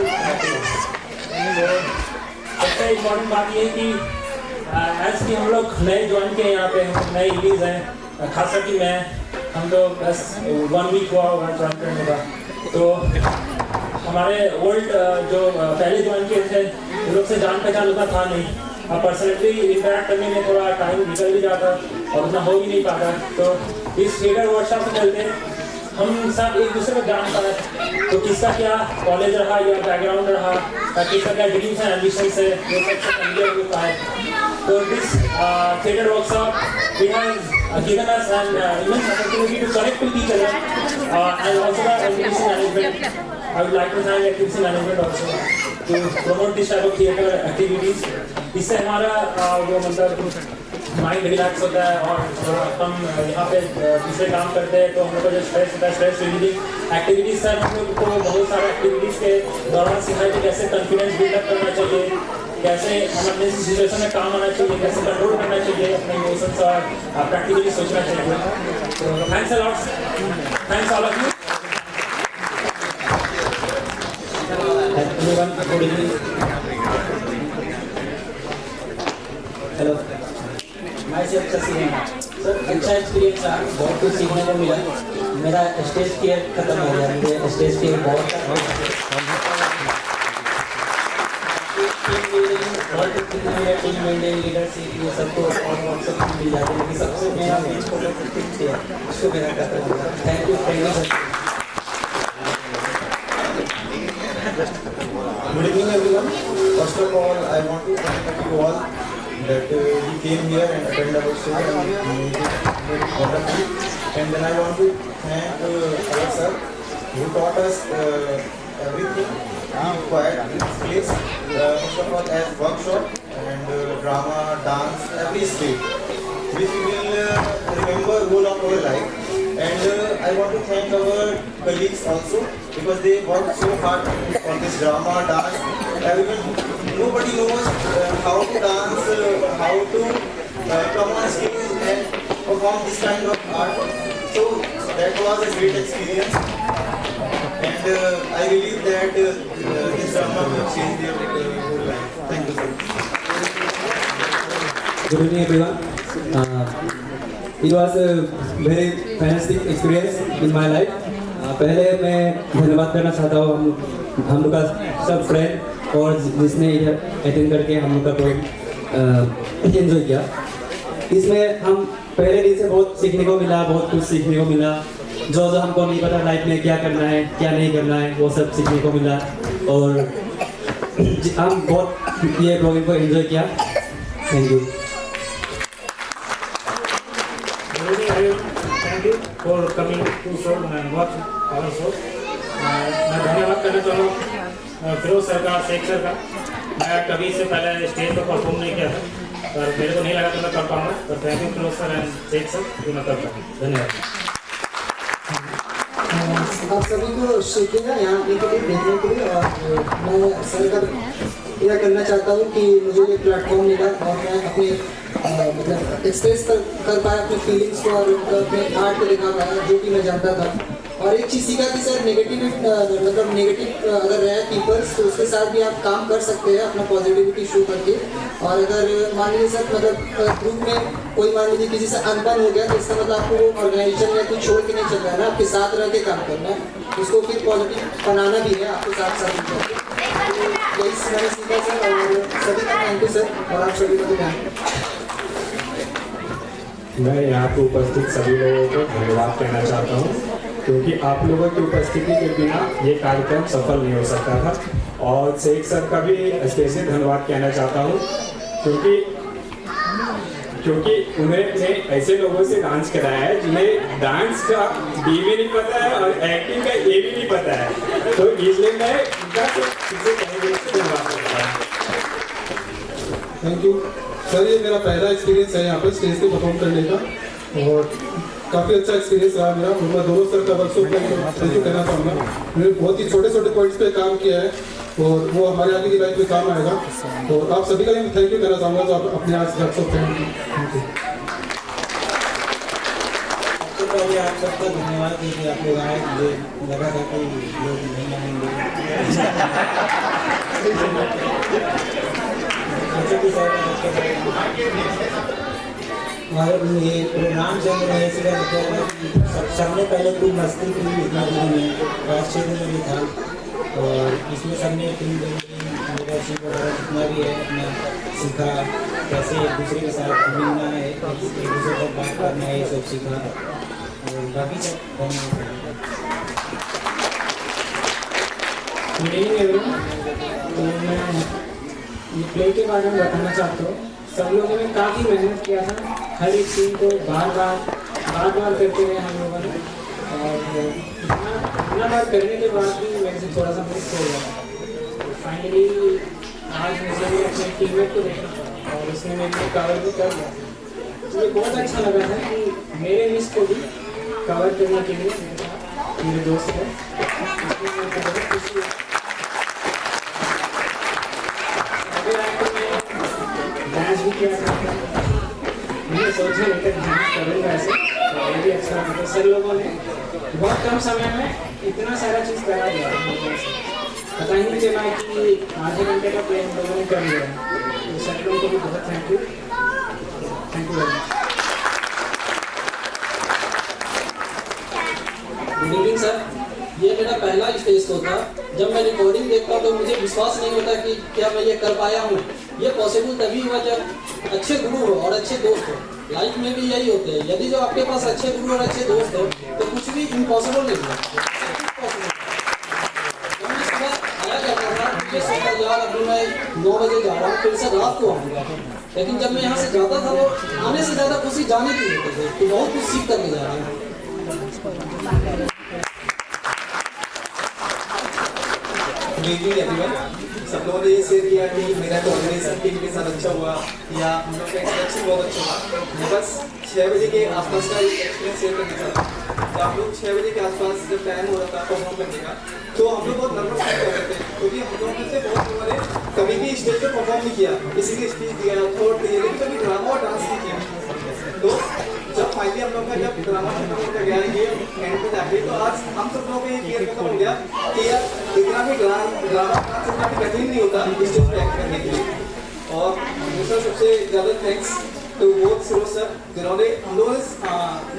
सबसे इम्पोर्टेंट बात ये है कि एज कि हम लोग नए ज्वाइन किए यहाँ पे हम नए रिलीज हैं खास करके मैं हम तो बस 1 वीक हुआ होगा ज्वाइन करने का तो हमारे ओल्ड जो पहले ज्वाइन किए थे उन लोग से जान पहचान उतना था नहीं अब पर्सनली इंटरेक्ट करने में थोड़ा टाइम निकल भी जाता और उतना हो भी नहीं पाता तो इस थिएटर वर्कशॉप से चलते हम सब एक दूसरे को जान पाए तो किसका क्या कॉलेज रहा या बैकग्राउंड रहा या किसका क्या ड्रीम्स एंड एम्बिशंस है वो सबसे क्लियर हो पाए तो this theatre workshop we have given us an immense opportunity to connect with each other and also the activity management. I would like to thank activity management also to promote this type of theater activities. इससे हमारा वो मतलब mind relax होता है और हम यहाँ पे दूसरे काम करते हैं तो हम लोग को जो स्ट्रेस होता है स्ट्रेस रिलीविंग एक्टिविटीज सर हम लोग को बहुत सारे एक्टिविटीज के दौरान सिखाए कि कैसे कॉन्फिडेंस बिल्डअप करना चाहिए कैसे हम अपने सिचुएशन में काम आना चाहिए कैसे कंट्रोल करना चाहिए अपने इमोशंस और प्रैक्टिकली सोचना चाहिए तो thanks a lot thanks all of you good evening hello myself Sasina sir अच्छा एक्सपीरियंस रहा बहुत कुछ सीखने को मिला मेरा स्टेज फियर खत्म हो गया मुझे स्टेज फियर बहुत टीम मेंटेन लीडरशिप ये सबको और सब मिल जाते हैं सबसे मेरा उसको मेरा खत्म हो गया thank you sir Good evening everyone. First of all, I want to thank you all that you came here and attended our show and made it very wonderful. And then I want to thank our sir who taught us everything we required in this place. First of all, as workshop and drama, dance, every skill which we will remember whole of our life. And I want to thank our colleagues also because they worked so hard on this drama, dance. Nobody knows how to dance, how to come on stage and perform this kind of art. So that was a great experience, and I believe that this drama will change their whole life. Thank you, sir. Good evening, everyone. It was a very fantastic experience in my life. पहले मैं धन्यवाद करना चाहता हूँ हम लोग का सब फ्रेंड और जिसने इधर अटेंड करके हम लोग का प्रोग्राम एंजॉय किया। इसमें हम पहले दिन से बहुत सीखने को मिला, बहुत कुछ सीखने को मिला। जो हमको नहीं पता लाइफ में क्या करना है क्या नहीं करना है वो सब सीखने को मिला और हम बहुत ये प्रोग्राम को एंजॉय किया। Thank you. Thank you for coming to show and watch our show. मैं धन्यवाद करना चाहूँगा फिरोज सर का, शेख सर का। मैं कभी से पहले स्टेज पर परफॉर्म नहीं किया था और मेरे को नहीं लगा कि मैं कर पाऊँगा, पर thank you Firoz sir and Sheikh sir कि मैं कर पाऊँ। धन्यवाद। आप सभी को शुक्रिया यहाँ आने के लिए, देखने के लिए। और मैं सर का यह करना चाहता हूँ कि मुझे ये प्लेटफॉर्म मिला और मैं अपने मतलब एक्सप्रेस कर पाया अपने फीलिंग्स को और अपने आर्ट को दिखा पाया जो कि मैं जानता था। और एक चीज़ सीखा कि सर नेगेटिव अगर रहे पीपल्स तो उसके साथ भी आप काम कर सकते हैं अपना पॉजिटिविटी शो करके। और अगर मान लीजिए सर मतलब ग्रुप में कोई मान लीजिए किसी से अनबन हो गया तो इसका मतलब आपको वो ऑर्गेनाइजेशन या कुछ छोड़ के नहीं चल रहा है ना, आपके साथ रह के काम करना है, उसको फिर पॉजिटिव बनाना भी है आपको साथ साथ। यही मैंने सीखा सर और सभी का थैंक यू सर और आप सभी को थैंक यू। मैं यहाँ पे उपस्थित सभी लोगों को धन्यवाद कहना चाहता हूँ क्योंकि आप लोगों की उपस्थिति के बिना ये कार्यक्रम सफल नहीं हो सकता था। और शेख सर का भी स्पेशली धन्यवाद कहना चाहता हूँ क्योंकि उन्होंने ऐसे लोगों से डांस कराया है जिन्हें डांस का डी भी नहीं पता है और एक्टिंग का ए भी नहीं पता है, तो इसलिए मैं इनका धन्यवाद करता हूँ। Thank you sir. ये मेरा पहला एक्सपीरियंस है यहाँ पर स्टेज पे परफॉर्म करने का और काफ़ी अच्छा एक्सपीरियंस रहा मेरा। और मैं दोनों सर का वर्कशॉप में थैंक यू कहना चाहूँगा। मैंने बहुत ही छोटे छोटे पॉइंट्स पे काम किया है और वो हमारे आगे की लाइफ में काम आएगा। तो आप सभी का मैं थैंक यू कहना चाहूँगा जो आप अपने आज वर्कशॉप पे। Thank you. सबसे पहले आप सबका धन्यवाद कि आप लोग आए, मुझे लगा था कि लोग नहीं आएंगे। और ये प्रोग्राम से मैंने ऐसे सबने पहले खूब मस्ती की इतना दिन में 5-6 दिन में था और इसमें सबने टीम लीडरशिप वगैरह जितना भी है अपना सीखा, कैसे एक दूसरे के साथ मिलना है, एक दूसरे पर बात करना है, ये सब सीखा और बाकी सब तो मैं ये प्ले के बारे में बताना चाहता हूँ। सब लोगों ने काफ़ी मेहनत किया था, हर एक सीन को बार बार करते रहे हम लोगों ने और इतना बार करने के बाद भी मेरे से थोड़ा सा मिस हो गया। फाइनली आज मुझे भी अपने टीममेट को देखा और उसने मेरे को कवर भी कर दिया। मुझे बहुत अच्छा लगा था कि मेरे मिस को भी कवर करने के लिए मेरे साथ मेरे दोस्त है, इसलिए मेरे को बहुत खुशी है। डांस भी किया था, मैंने सोचा नहीं था डांस करूँगा ऐसे, तो ये भी अच्छा लगा। सर लोगों ने बहुत कम समय में इतना सारा चीज़ करा दिया, पता ही नहीं चला कि आधे घंटे का प्लान लोगों ने कर लिया। तो सर लोगों को भी बहुत thank you very much. Good evening sir. ये मेरा पहला स्टेज शो था। जब मैं रिकॉर्डिंग देखता हूँ तो मुझे विश्वास नहीं होता कि क्या मैं ये कर पाया हूँ। ये पॉसिबल तभी हुआ जब अच्छे गुरु हो और अच्छे दोस्त हो। लाइफ में भी यही होते हैं, यदि जो आपके पास अच्छे गुरु और अच्छे दोस्त हो तो कुछ भी इम्पॉसिबल नहीं है। जब मैं सुबह आया करता था मुझे सोचा यार अभी मैं 9 बजे जा रहा हूँ, फिर से रात को आऊँगा, लेकिन जब मैं यहाँ से जाता था वो आने से ज़्यादा खुशी जाने की होती थी कि बहुत कुछ सीख करके जा रहा हूँ। सब लोगों ने ये शेयर किया कि मेरा कोऑर्डिनेशन टीम के साथ अच्छा हुआ या हम लोग का इंटरेक्शन बहुत अच्छा हुआ। मैं बस 6 बजे के आसपास का एक एक्सपीरियंस शेयर करना चाहता हूँ। तो हम लोग 6 बजे के आसपास जब टाइम हो रहा था परफॉर्म करने का, तो हम लोग बहुत नर्वस फील कर रहे थे, क्योंकि हम लोगों में से बहुत लोगों ने कभी भी स्टेज पर परफॉर्म नहीं किया, किसी की स्पीच दिया, थॉट दिए, लेकिन कभी ड्रामा और डांस नहीं किया। तो जब फाइनली हम लोग का जब ड्रामा खत्म होकर गया ये एंड पे जाके, तो आज हम सब लोगों को ये क्लियर खत्म हो गया कि यार इतना भी ड्रामा उतना भी कठिन नहीं होता स्टेज पर एक्ट करने के लिए। और दूसरा सबसे ज़्यादा थैंक्स तो बोथ सरोज सर, जिन्होंने हम लोगों ने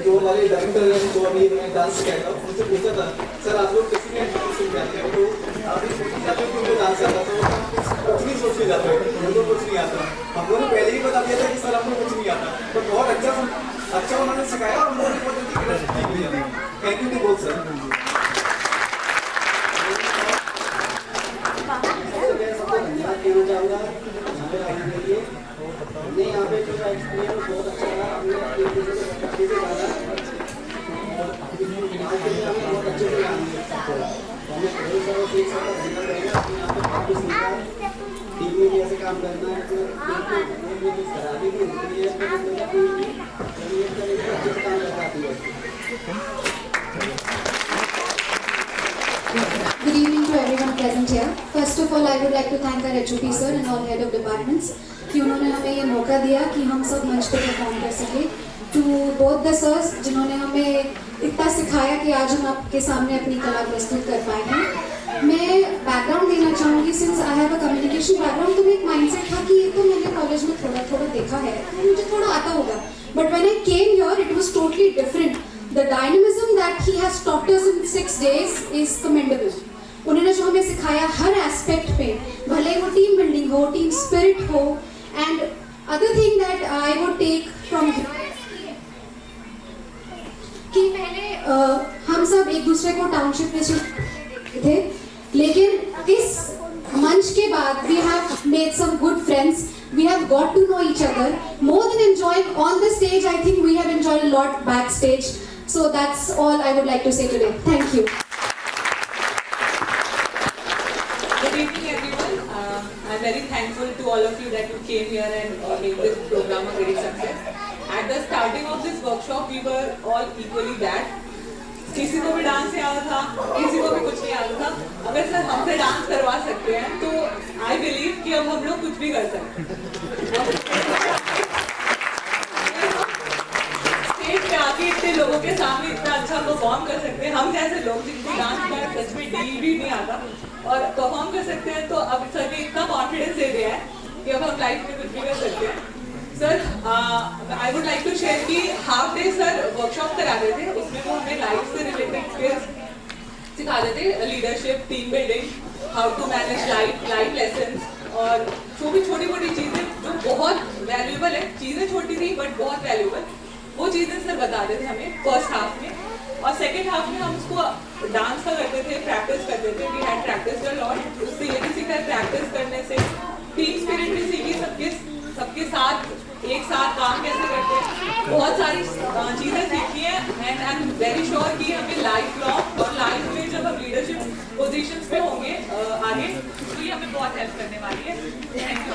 जो हमारे डायरेक्टर हैं जो अभी उन्होंने डांस सिखाया था, उनसे पूछा था सर आप लोग किसी ने सीख जाते हैं, तो आप भी सोच जाते हो कि उनको डांस आता, तो कुछ नहीं सोच के जाते हो, उनको कुछ नहीं आता। हम लोगों ने पहले ही बता दिया था कि सर हमको कुछ नहीं आता, तो बहुत अच्छा उन्होंने सिखाया और हम लोगों ने बहुत जल्दी क्लास सीख लिया। Thank you to both sir. कहना चाहूँगा हमने यहाँ पे जो एक्सपीरियंस बहुत अच्छा रहा, हमने अच्छे से जाना और बहुत अच्छे से जाना हमें बहुत सारा सीख सकता है रहेगा कि यहाँ पे प्रैक्टिस सीखा, टीम में भी ऐसे काम करना है, तो खराबी भी होती है तो अच्छे से काम कर पाती है। Good evening to everyone present here. First of all, I would like to thank our HOP sir and all head of departments कि उन्होंने हमें ये मौका दिया कि हम सब मंच पे परफॉर्म कर सके। To both the sirs जिन्होंने हमें इतना सिखाया कि आज हम आपके सामने अपनी कला प्रस्तुत कर पाए हैं। मैं बैकग्राउंड देना चाहूँगी, since I have a communication background, तो मेरा एक माइंडसेट था कि ये तो मैंने कॉलेज में थोड़ा देखा है, तो मुझे थोड़ा आता होगा, but when I came here it was totally different. The dynamism that he has taught us in 6 days is commendable. उन्होंने जो हमें सिखाया हर एस्पेक्ट पे, भले वो टीम बिल्डिंग हो, टीम स्पिरिट हो, and other thing that I would take from कि पहले हम सब एक दूसरे को टाउनशिप में थे, लेकिन इस मंच के बाद we have made some good friends. We have got to know each other. More than enjoying on the stage, I think we have enjoyed a lot backstage. So that's all I would like to say today. Thank you. Good evening, everyone. I'm very thankful to all of you that you came here and made this program a great success. At the starting of this workshop, we were all equally bad. किसी को भी dance नहीं आता था, किसी को भी कुछ नहीं आता था। अगर सर हमसे डांस करवा सकते हैं तो आई बिलीव कि अब हम लोग कुछ भी कर सकते हैं। स्टेज पे आके इतने लोगों के सामने इतना अच्छा परफॉर्म कर सकते हैं, हम जैसे लोग जिनको डांस का सच में डी भी नहीं आता और परफॉर्म कर सकते हैं, तो अब सर ने इतना कॉन्फिडेंस दे दिया है कि अब हम लाइफ में कुछ भी कर सकते हैं। Sir I would like to share कि हाफ डे सर वर्कशॉप कराते थे, उसमें वो हमें लाइफ से रिलेटेड स्किल्स सिखाते थे, leadership, team building, how to manage life lessons, और जो भी छोटी मोटी चीज़ें जो बहुत वैल्यूबल है, चीज़ें छोटी थी बट बहुत वैल्यूबल, वो चीज़ें सर बताते थे हमें फर्स्ट हाफ में। और सेकेंड हाफ में हम उसको डांस का करते थे, प्रैक्टिस करते थे, we had practice a lot. उससे ये भी सीखा प्रैक्टिस करने से, टीम स्पिरिट भी सीखी, सबके साथ एक साथ काम कैसे करते हैं, बहुत सारी चीज़ें सीखी हैं and I am very sure कि हमें लाइफ लॉन्ग और लाइफ में जब हम लीडरशिप पोजीशंस पे होंगे आगे, तो ये हमें बहुत हेल्प करने वाली है। Thank you.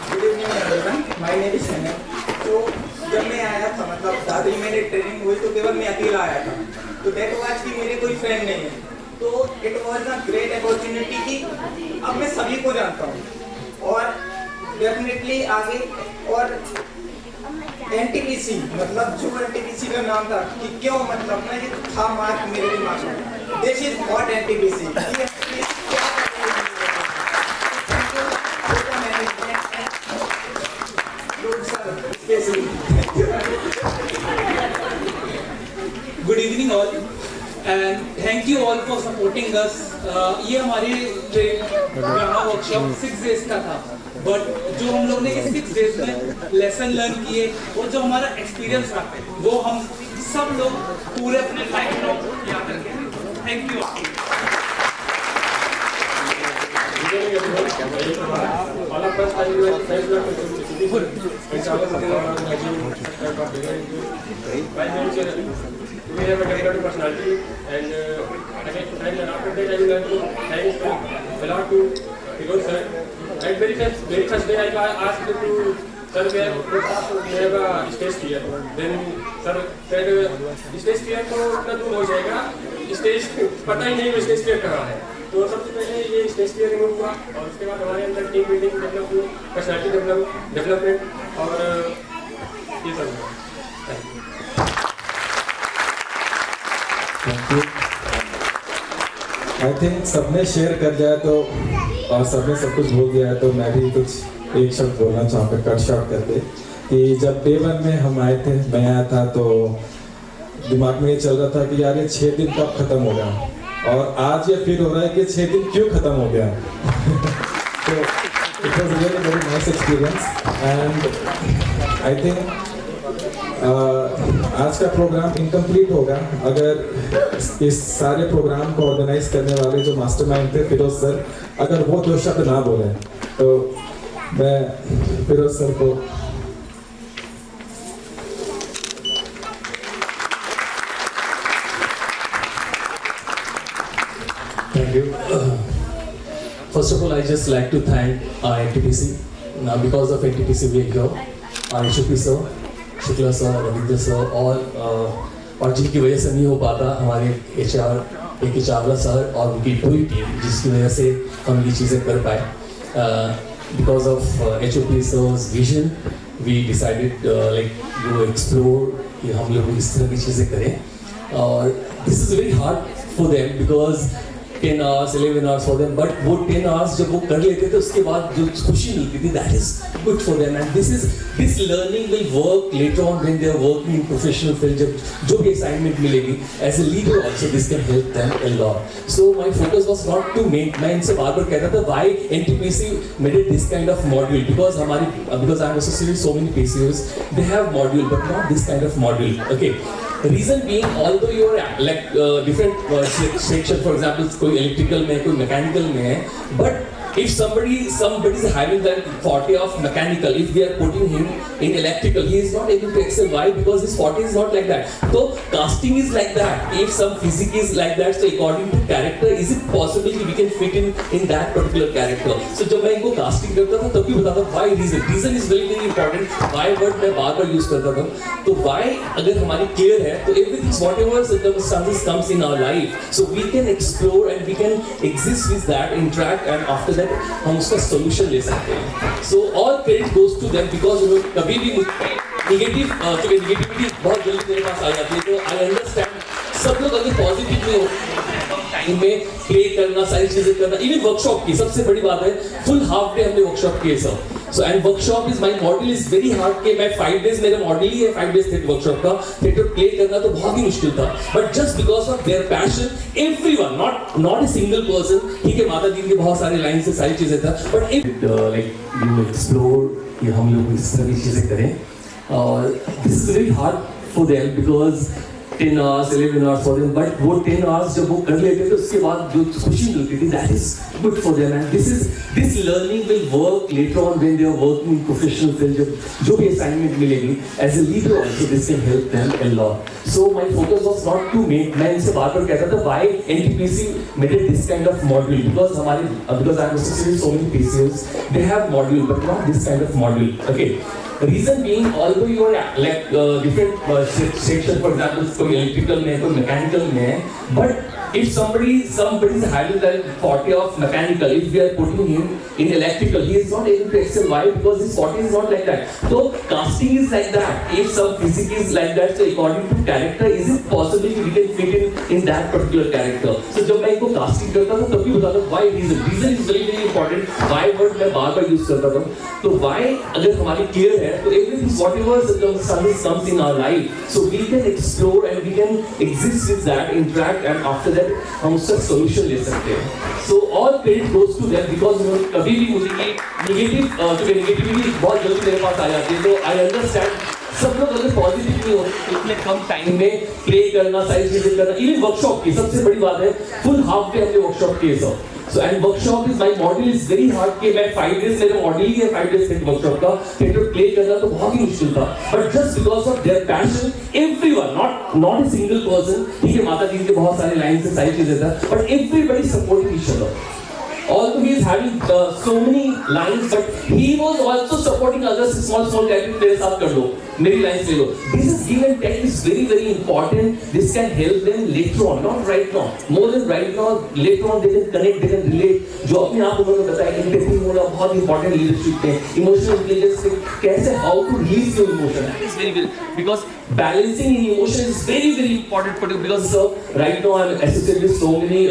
Good evening everyone, my name is Sunny. तो जब मैं आया था, मतलब दादरी में ट्रेनिंग हुई तो केवल मैं अकेला आया था, तो दैट वाज कि मेरे कोई फ्रेंड नहीं है, तो it was a great opportunity कि अब मैं सभी को जानता हूँ और डेफिनेटली आगे। और एनटीपीसी, मतलब जो एनटीपीसी का नाम था कि क्यों, मतलब ना ये था मार्क मेरे दिमाग में, this is what NTPC. Good evening all and thank you all for supporting us. ये हमारे ड्रामा वर्कशॉप 6 डेज का था, बट जो हम लोग ने इस 6 डेज में लेसन लर्न किए और जो हमारा एक्सपीरियंस रहा वो हम सब लोग पूरे अपने लाइफ लॉन्ग याद रखेंगे। Thank you. We have a dedicated personality, and after that I will learn to thank a lot to Igor sir. At very first day I asked to sir मेरा स्टेज किया then sir फिर stage किया तो इतना दूर हो जाएगा, stage पता ही नहीं वो स्टेज क्लियर कहाँ है। तो सबसे पहले ये स्टेज क्लियर रिमूव हुआ और उसके बाद हमारे अंदर टीम बिल्डिंग डेवलप हुई, पर्सनैलिटी डेवलपमेंट और ये सब हुआ। Thank you. आई थिंक सबने शेयर कर दिया तो और सबने सब कुछ बोल दिया है, तो मैं भी कुछ एक शब्द बोलना चाहूँगा कट शॉर्ट करके कि जब डे 1 में हम आए थे, मैं आया था तो दिमाग में ये चल रहा था कि यार ये 6 दिन कब खत्म होगा, और आज ये फील हो रहा है कि 6 दिन क्यों खत्म हो गया। तो it was really very nice experience and I think आज का प्रोग्राम इनकम्प्लीट होगा अगर इस सारे प्रोग्राम को ऑर्गेनाइज करने वाले जो मास्टरमाइंड थे फिरोज सर, अगर वो 2 शब्द ना बोले तो मैं फिरोज सर को Thank you. First of all, I just like to thank our NTPC. Now, because of NTPC, we are here. Our HOP sir, Shukla sir, Ravindra sir और जिनकी वजह से नहीं हो पाता हमारे HR A.K. चावला सर और उनकी पूरी टीम, जिसकी वजह से हम ये चीज़ें कर पाए। Because of HOP sir's vision, we decided like to explore कि हम लोग इस तरह की चीज़ें करें, और this is very hard for them because 10 hours, 11 hours for them, but वो 10 hours जब वो कर लेते थे उसके बाद जो खुशी मिलती थी, that is good for them, and this learning will work later on when they are working in professional field, जब जो भी assignment मिलेगी as a leader also this can help them a lot. So my focus was not to make, मैं इनसे बार बार कहता था why NTPC made it this kind of module, because I am associated with so many PCOs, they have module but not this kind of module. Okay. Reason being, although you are like different section, for example, कोई electrical में, कोई mechanical में है, but if somebody is having that forte of mechanical, if we are putting him in electrical, he is not able to excel. Why? Because his forte is not like that. So casting is like that. If some physics is like that, so according to character, is it possible that we can fit in that particular character? So जब मैं इनको casting करता था तब भी बताता why reason. Reason is very very important. Why word मैं बार बार use करता था. तो why अगर हमारी clear है तो everything whatever circumstances comes in our life, so we can explore and we can exist with that, interact, and after that हम उसका solution ले सकते हैं. So all credit goes to them because कभी भी negative क्योंकि negativity बहुत जल्दी मेरे पास आ जाती है, तो I understand सब लोग अगर पॉजिटिव में हो टाइम में प्ले करना, सारी चीजें करना, इवन वर्कशॉप की सबसे बड़ी बात है फुल हाफ डे हमने वर्कशॉप किए सब. So and workshop is my model is very hard कि मैं 5 days मेरा मॉडल ही है 5 days थिएटर वर्कशॉप का, थिएटर प्ले करना तो बहुत ही मुश्किल था, but just because of their passion, everyone, not a single person, ठीक है माता जी की बहुत सारी लाइन से सारी चीजें था, but if like you explore कि हम लोग इस तरह की चीजें करें, और this is very hard for them because 10 hours, 11 hours for them, but वो 10 hours जब वो कर लेते थे उसके बाद जो खुशी मिलती थी, that is good for them, and this learning will work later on when they are working in professional field, जो भी assignment मिलेगी as a leader also this can help them a lot. So my focus was not to make, मैं इनसे बार बार कहता था why NTPC made it this kind of module, because I am associated with so many PCOs, they have module but not this kind of module. Okay. Reason being, although you are like different section, for example, कोई electrical में, कोई mechanical में है, but if somebody is having that forte of mechanical, if we are putting him in electrical, he is not able to excel. Why? Because his forte is not like that. So casting is like that. If some physics is like that, so according to character, is it possible we can fit in that particular character? So जब मैं इनको casting करता था तब भी बताता था why reason. Reason is very very important. Why word मैं बार बार use करता था. तो why अगर हमारी clear है तो everything whatever circumstances comes in our life, so we can explore and we can exist with that, interact, and after that हम उसका solution ले सकते हैं. So all credit goes to them because कभी भी मुझे ये negativity बहुत जल्दी मेरे पास आ जाती है, तो I understand सब लोग अगर पॉजिटिव नहीं होते इतने कम टाइम में प्ले करना, सारी चीजें करना, इवन वर्कशॉप की सबसे बड़ी बात है फुल हाफ डे हमने वर्कशॉप किए सब. So and workshop is my model is very hard कि मैं 5 days मेरा मॉडल ही है 5 days थिएटर वर्कशॉप का, थिएटर प्ले करना तो बहुत ही मुश्किल था, but just because of their passion, everyone, not a single person, ठीक है माता जी के बहुत सारे लाइन से सारी चीजें था, but everybody supporting each other. although he is having so many lines, but he was also supporting others. Small character मेरे साथ कर लो, मेरी lines ले लो. This is give and take is very important. This can help them later on, not right now. More than right now, later on they can connect, they can relate. जो अपने आप उन्होंने बताया empathy होना बहुत important leadership में, emotional intelligence में कैसे how to release your emotion. That is very because balancing in emotion is very important. Because right now I am associated with so many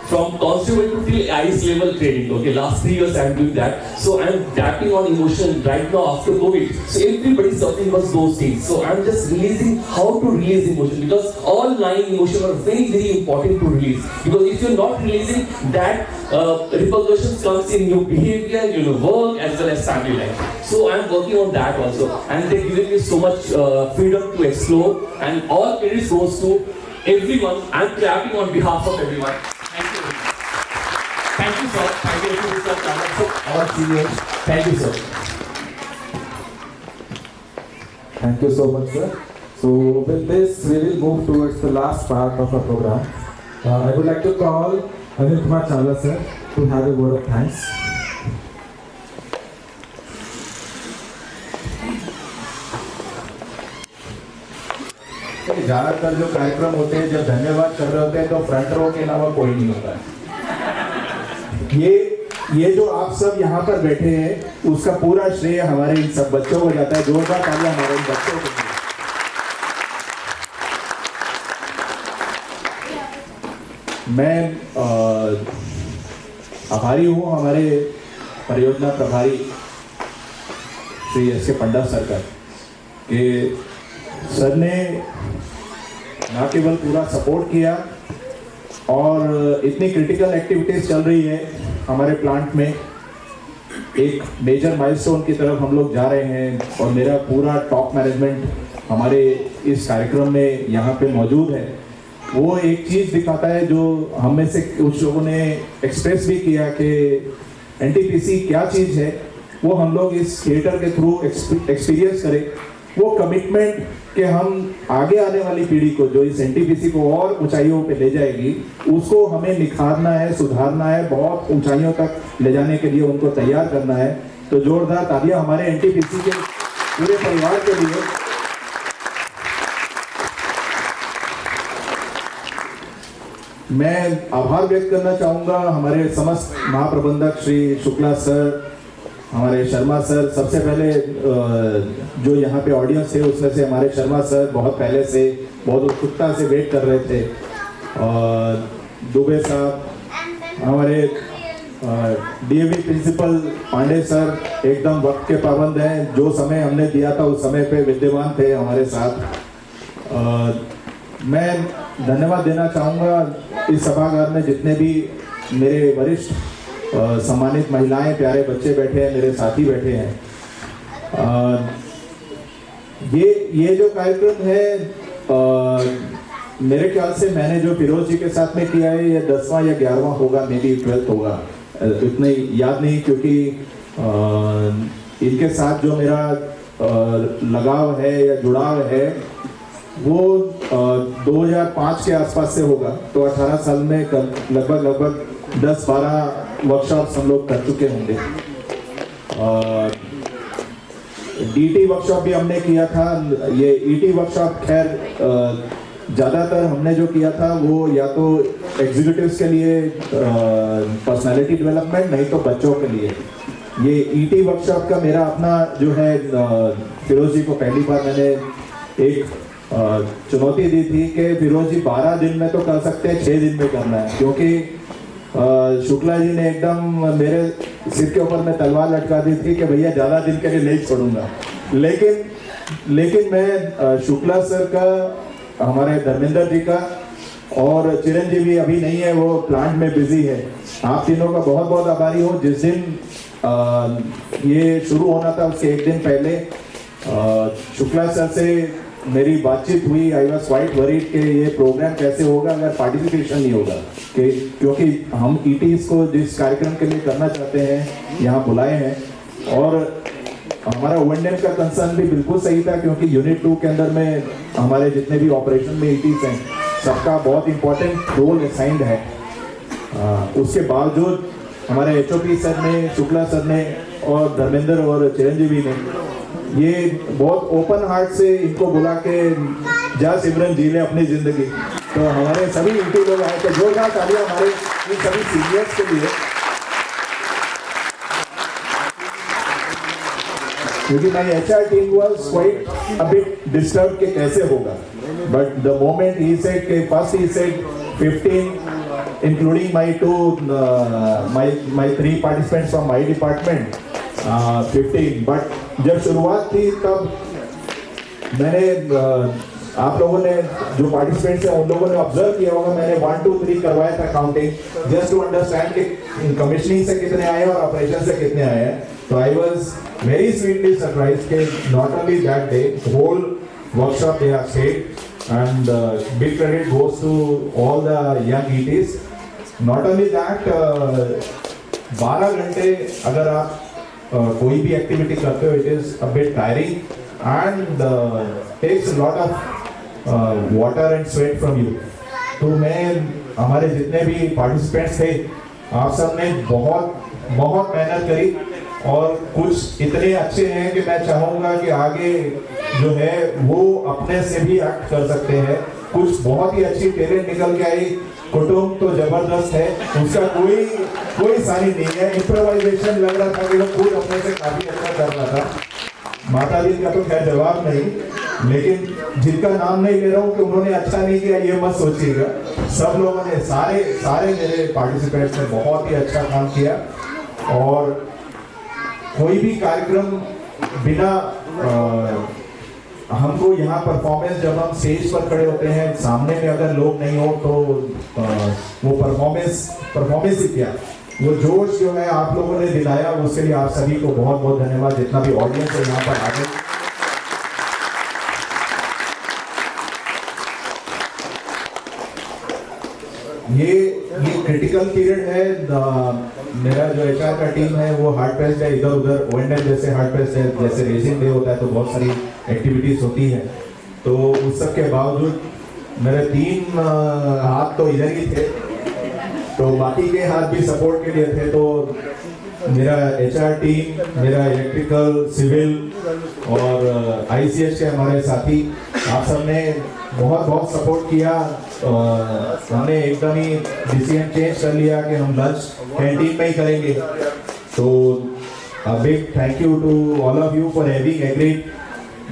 from constable to till ICE level training. Okay, last 3 years I am doing that. So I am tapping on emotion right now after COVID. So everybody suffering was those things. So I am just releasing how to release emotion, because all 9 emotions are very important to release. Because if you are not releasing that, repercussions comes in your behavior, your work as well as family life. So I am working on that also, and they given me so much freedom to explore, and all credit goes to everyone. I am clapping on behalf of everyone. Thank you. Thank you, sir. Thank you, Mr. Our CEO. Thank you, sir. Thank you so much, sir. So with this, we will move towards the last part of our program. I would like to call Anil Kumar Chawla, sir, to have a word of thanks. ज्यादातर जो कार्यक्रम होते हैं, जब धन्यवाद कर रहे होते हैं तो फ्रंट रो के अलावा कोई नहीं होता है. ये जो आप सब यहाँ पर बैठे हैं, उसका पूरा श्रेय हमारे इन सब बच्चों को जाता है. जोरदार तालियां हमारे इन बच्चों को. मैं आभारी हूँ हमारे परियोजना प्रभारी श्री एस के पंडा सर का, कि सर ने ना केवल पूरा सपोर्ट किया, और इतनी क्रिटिकल एक्टिविटीज चल रही है हमारे प्लांट में, एक मेजर माइलस्टोन की तरफ हम लोग जा रहे हैं, और मेरा पूरा टॉप मैनेजमेंट हमारे इस कार्यक्रम में यहाँ पे मौजूद है. वो एक चीज़ दिखाता है जो हम में से कुछ लोगों ने एक्सप्रेस भी किया कि एनटीपीसी क्या चीज़ है, वो हम लोग इस थिएटर के थ्रू एक्सपीरियंस करें. वो कमिटमेंट कि हम आगे आने वाली पीढ़ी को, जो इस एनटीपीसी को और ऊंचाइयों पे ले जाएगी, उसको हमें निखारना है, सुधारना है, बहुत ऊंचाइयों तक ले जाने के लिए उनको तैयार करना है. तो जोरदार तालियां हमारे एनटीपीसी के पूरे परिवार के लिए. मैं आभार व्यक्त करना चाहूँगा हमारे समस्त महाप्रबंधक श्री शुक्ला सर, हमारे शर्मा सर. सबसे पहले जो यहाँ पे ऑडियंस थे उसमें से हमारे शर्मा सर बहुत पहले से बहुत उत्सुकता से वेट कर रहे थे. दुबे साहब, हमारे डीएवी प्रिंसिपल पांडे सर एकदम वक्त के पाबंद हैं, जो समय हमने दिया था उस समय पे विद्यमान थे हमारे साथ. मैं धन्यवाद देना चाहूँगा इस सभागार में जितने भी मेरे वरिष्ठ सम्मानित महिलाएं, प्यारे बच्चे बैठे हैं, मेरे साथी बैठे हैं. ये जो कार्यक्रम है, मेरे ख्याल से मैंने जो फिरोज जी के साथ में किया है, ये 10वां या 11वां होगा, मे बी 12th होगा, इतने याद नहीं, क्योंकि इनके साथ जो मेरा लगाव है या जुड़ाव है वो 2005 के आसपास से होगा. तो 18 साल में लगभग 10-12 वर्कशॉप्स हम लोग कर चुके होंगे. डीटी वर्कशॉप भी हमने किया था. ये ईटी वर्कशॉप खैर ज़्यादातर हमने जो किया था वो या तो एग्जीक्यूटिव्स के लिए पर्सनालिटी डेवलपमेंट, नहीं तो बच्चों के लिए. ये ईटी वर्कशॉप का मेरा अपना जो है, फिरोज जी को पहली बार मैंने एक चुनौती दी थी कि फिरोज जी 12 दिन में तो कर सकते हैं, 6 दिन में करना है, क्योंकि शुक्ला जी ने एकदम मेरे सिर के ऊपर में तलवार लटका दी थी कि भैया ज़्यादा दिन के लिए नहीं छोड़ूंगा. लेकिन मैं शुक्ला सर का, हमारे धर्मेंद्र जी का, और चिरंजीवी अभी नहीं है, वो प्लांट में बिजी है, आप तीनों का बहुत बहुत आभारी हूँ. जिस दिन ये शुरू होना था उसके एक दिन पहले शुक्ला सर से मेरी बातचीत हुई. आई वॉज क्वाइट वरीड कि ये प्रोग्राम कैसे होगा अगर पार्टिसिपेशन नहीं होगा, क्योंकि हम ईटीज को जिस कार्यक्रम के लिए करना चाहते हैं यहाँ बुलाए हैं, और हमारा ओएनएम का कंसर्न भी बिल्कुल सही था, क्योंकि यूनिट 2 के अंदर में हमारे जितने भी ऑपरेशन में ईटीज हैं सबका बहुत इंपॉर्टेंट रोल असाइंड है. उसके बावजूद हमारे HOP सर ने, शुक्ला सर ने और धर्मेंद्र और चिरंजीवी ने ये बहुत ओपन हार्ट से इनको बुला के जा सिमरन जी ले अपनी जिंदगी। तो हमारे सभी ईटी लोग आए थे, जोरदार तालियां हमारे इन सभी सीनियर्स के लिए, क्योंकि my HR team was quite a bit disturb कि कैसे होगा, but the moment he said कि first he said 15 including my 3 participants from my department 15, but जब शुरुआत थी तब मैंने आप लोगों ने जो पार्टिसिपेंट्स हैं उन लोगों ने ऑब्जर्व किया होगा, मैंने 1 2 3 करवाया था काउंटिंग जस्ट टू अंडरस्टैंड कि कमिश्निंग से कितने आए और ऑपरेशन से कितने आए हैं। तो I was very sweetly surprise कि not only that day, whole workshop they have stayed and big credit goes to all the young ETs. Not only that, 12 घंटे अगर आप कोई भी एक्टिविटी करते हो, it is a bit tiring and takes lot of water and sweat from you. तो मैं, हमारे जितने भी पार्टिसिपेंट्स थे, आप सब ने बहुत बहुत मेहनत करी और कुछ इतने अच्छे हैं कि मैं चाहूँगा कि आगे जो है वो अपने से भी एक्ट कर सकते हैं। कुछ बहुत ही अच्छी टैलेंट निकल के आई, कुटुंब तो जबरदस्त है, उसका कोई सानी नहीं है। इम्प्रोवाइजेशन लग रहा था कि वो खुद अपने से काफी अच्छा कर रहा था। माता जी का तो खैर जवाब नहीं, लेकिन जिनका नाम नहीं ले रहा हूँ कि उन्होंने अच्छा नहीं किया ये मत सोचिएगा, सब लोगों ने, सारे मेरे पार्टिसिपेंट्स ने बहुत ही अच्छा काम किया। और कोई भी कार्यक्रम बिना हमको यहाँ परफॉर्मेंस, जब हम स्टेज पर खड़े होते हैं, सामने में अगर लोग नहीं हो तो वो परफॉर्मेंस ही क्या, वो जोश जो है आप लोगों ने दिलाया, उसके लिए आप सभी को बहुत बहुत धन्यवाद, जितना भी ऑडियंस है यहाँ पर आगे। ये क्रिटिकल पीरियड है। मेरा जो HR का टीम है वो हार्ड पेस्ट है, इधर उधर ONL जैसे हार्ड पेस्ट है, जैसे रेसिंग डे होता है तो बहुत सारी एक्टिविटीज होती है। तो उस सब के बावजूद मेरे 3 हाथ तो इधर ही थे, तो बाकी के हाथ भी सपोर्ट के लिए थे। तो मेरा HR टीम, मेरा इलेक्ट्रिकल, सिविल और ICH के हमारे साथी, आप सब ने बहुत बहुत सपोर्ट किया। हमने एकदम ही डिसीजन चेंज कर लिया कि हम लंच कैंटीन में ही करेंगे। तो big thank you to all of you for having agreed.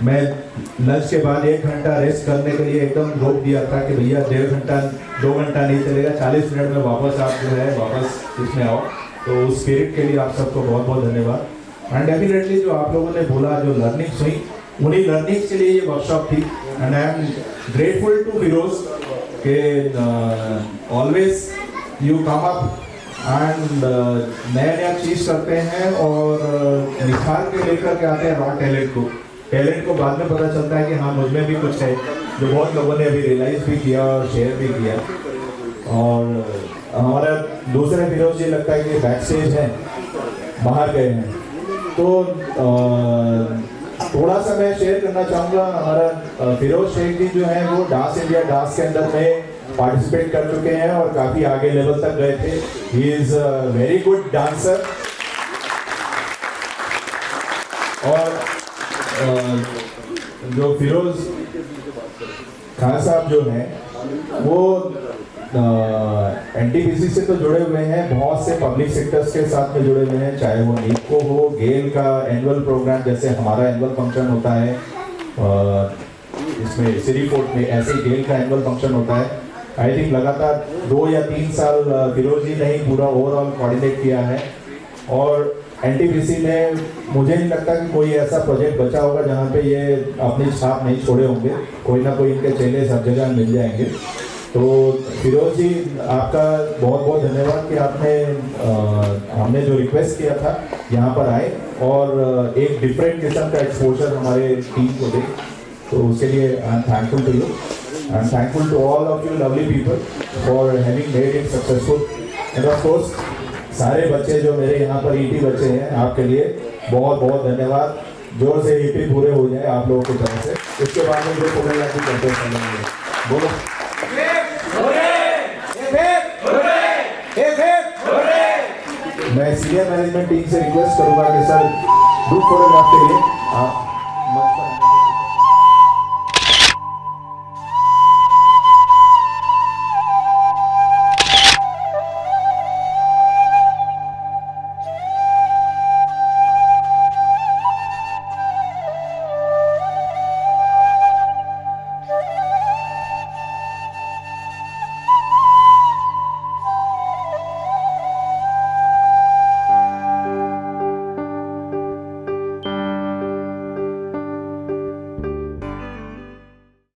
मैं लंच के बाद 1 घंटा रेस्ट करने के लिए एकदम रोक दिया था कि भैया 1.5 घंटा 2 घंटा नहीं चलेगा, 40 मिनट में वापस आप जो है वापस इसमें आओ। तो उस स्पिरिट के लिए आप सबको बहुत बहुत धन्यवाद। एंड डेफिनेटली जो आप लोगों ने बोला, जो लर्निंग्स हुई, उन्हीं लर्निंग्स के लिए ये वर्कशॉप थी। And I am grateful to Firoz के always you come up and नया चीज़ करते हैं और निखार के लेकर के आते हैं रॉ टैलेंट को बाद में पता चलता है कि हाँ मुझ में भी कुछ है, जो बहुत लोगों ने अभी रियलाइज भी किया और शेयर भी किया। और हमारा दूसरे फिरोज जी लगता है कि बैक स्टेज है, बाहर गए हैं, तो थोड़ा सा मैं शेयर करना चाहूँगा। हमारा फिरोज शेख जी जो है वो डांस इंडिया डांस के अंदर में पार्टिसिपेट कर चुके हैं और काफ़ी आगे लेवल तक गए थे। He is a very good dancer. और जो फिरोज खान साहब जो हैं वो NTPC से तो जुड़े हुए हैं, बहुत से पब्लिक सेक्टर्स के साथ में जुड़े हुए हैं, चाहे वो नीको हो, गेल का एनुअल प्रोग्राम, जैसे हमारा एनुअल फंक्शन होता है इसमें सिटी फोर्ट में, ऐसे ही गेल का एनुअल फंक्शन होता है। आई थिंक लगातार 2 या 3 साल फिरोज जी ने ही पूरा ओवरऑल कोऑर्डिनेट किया है। और NTPC में मुझे नहीं लगता कि कोई ऐसा प्रोजेक्ट बचा होगा जहाँ पे ये अपनी छाप नहीं छोड़े होंगे, कोई ना कोई इनके चेहरे सब जगह मिल जाएंगे। तो फिरोज जी आपका बहुत बहुत धन्यवाद कि आपने हमने जो रिक्वेस्ट किया था यहाँ पर आए और एक डिफरेंट किस्म का एक्सपोजर हमारे टीम को दे, तो उसके लिए I am thankful to you. I am thankful to all of you lovely people for having made it successful. And of course सारे बच्चे जो मेरे यहाँ पर ET बच्चे हैं, आपके लिए बहुत बहुत धन्यवाद। जोर से ET पूरे हो जाए आप लोगों की तरफ से, उसके बाद में जो प्रोग्राम की कंटेस्ट बोलो। मैं सीनियर मैनेजमेंट टीम से रिक्वेस्ट करूंगा कि सर ग्रुप फोटोग्राफ के लिए आप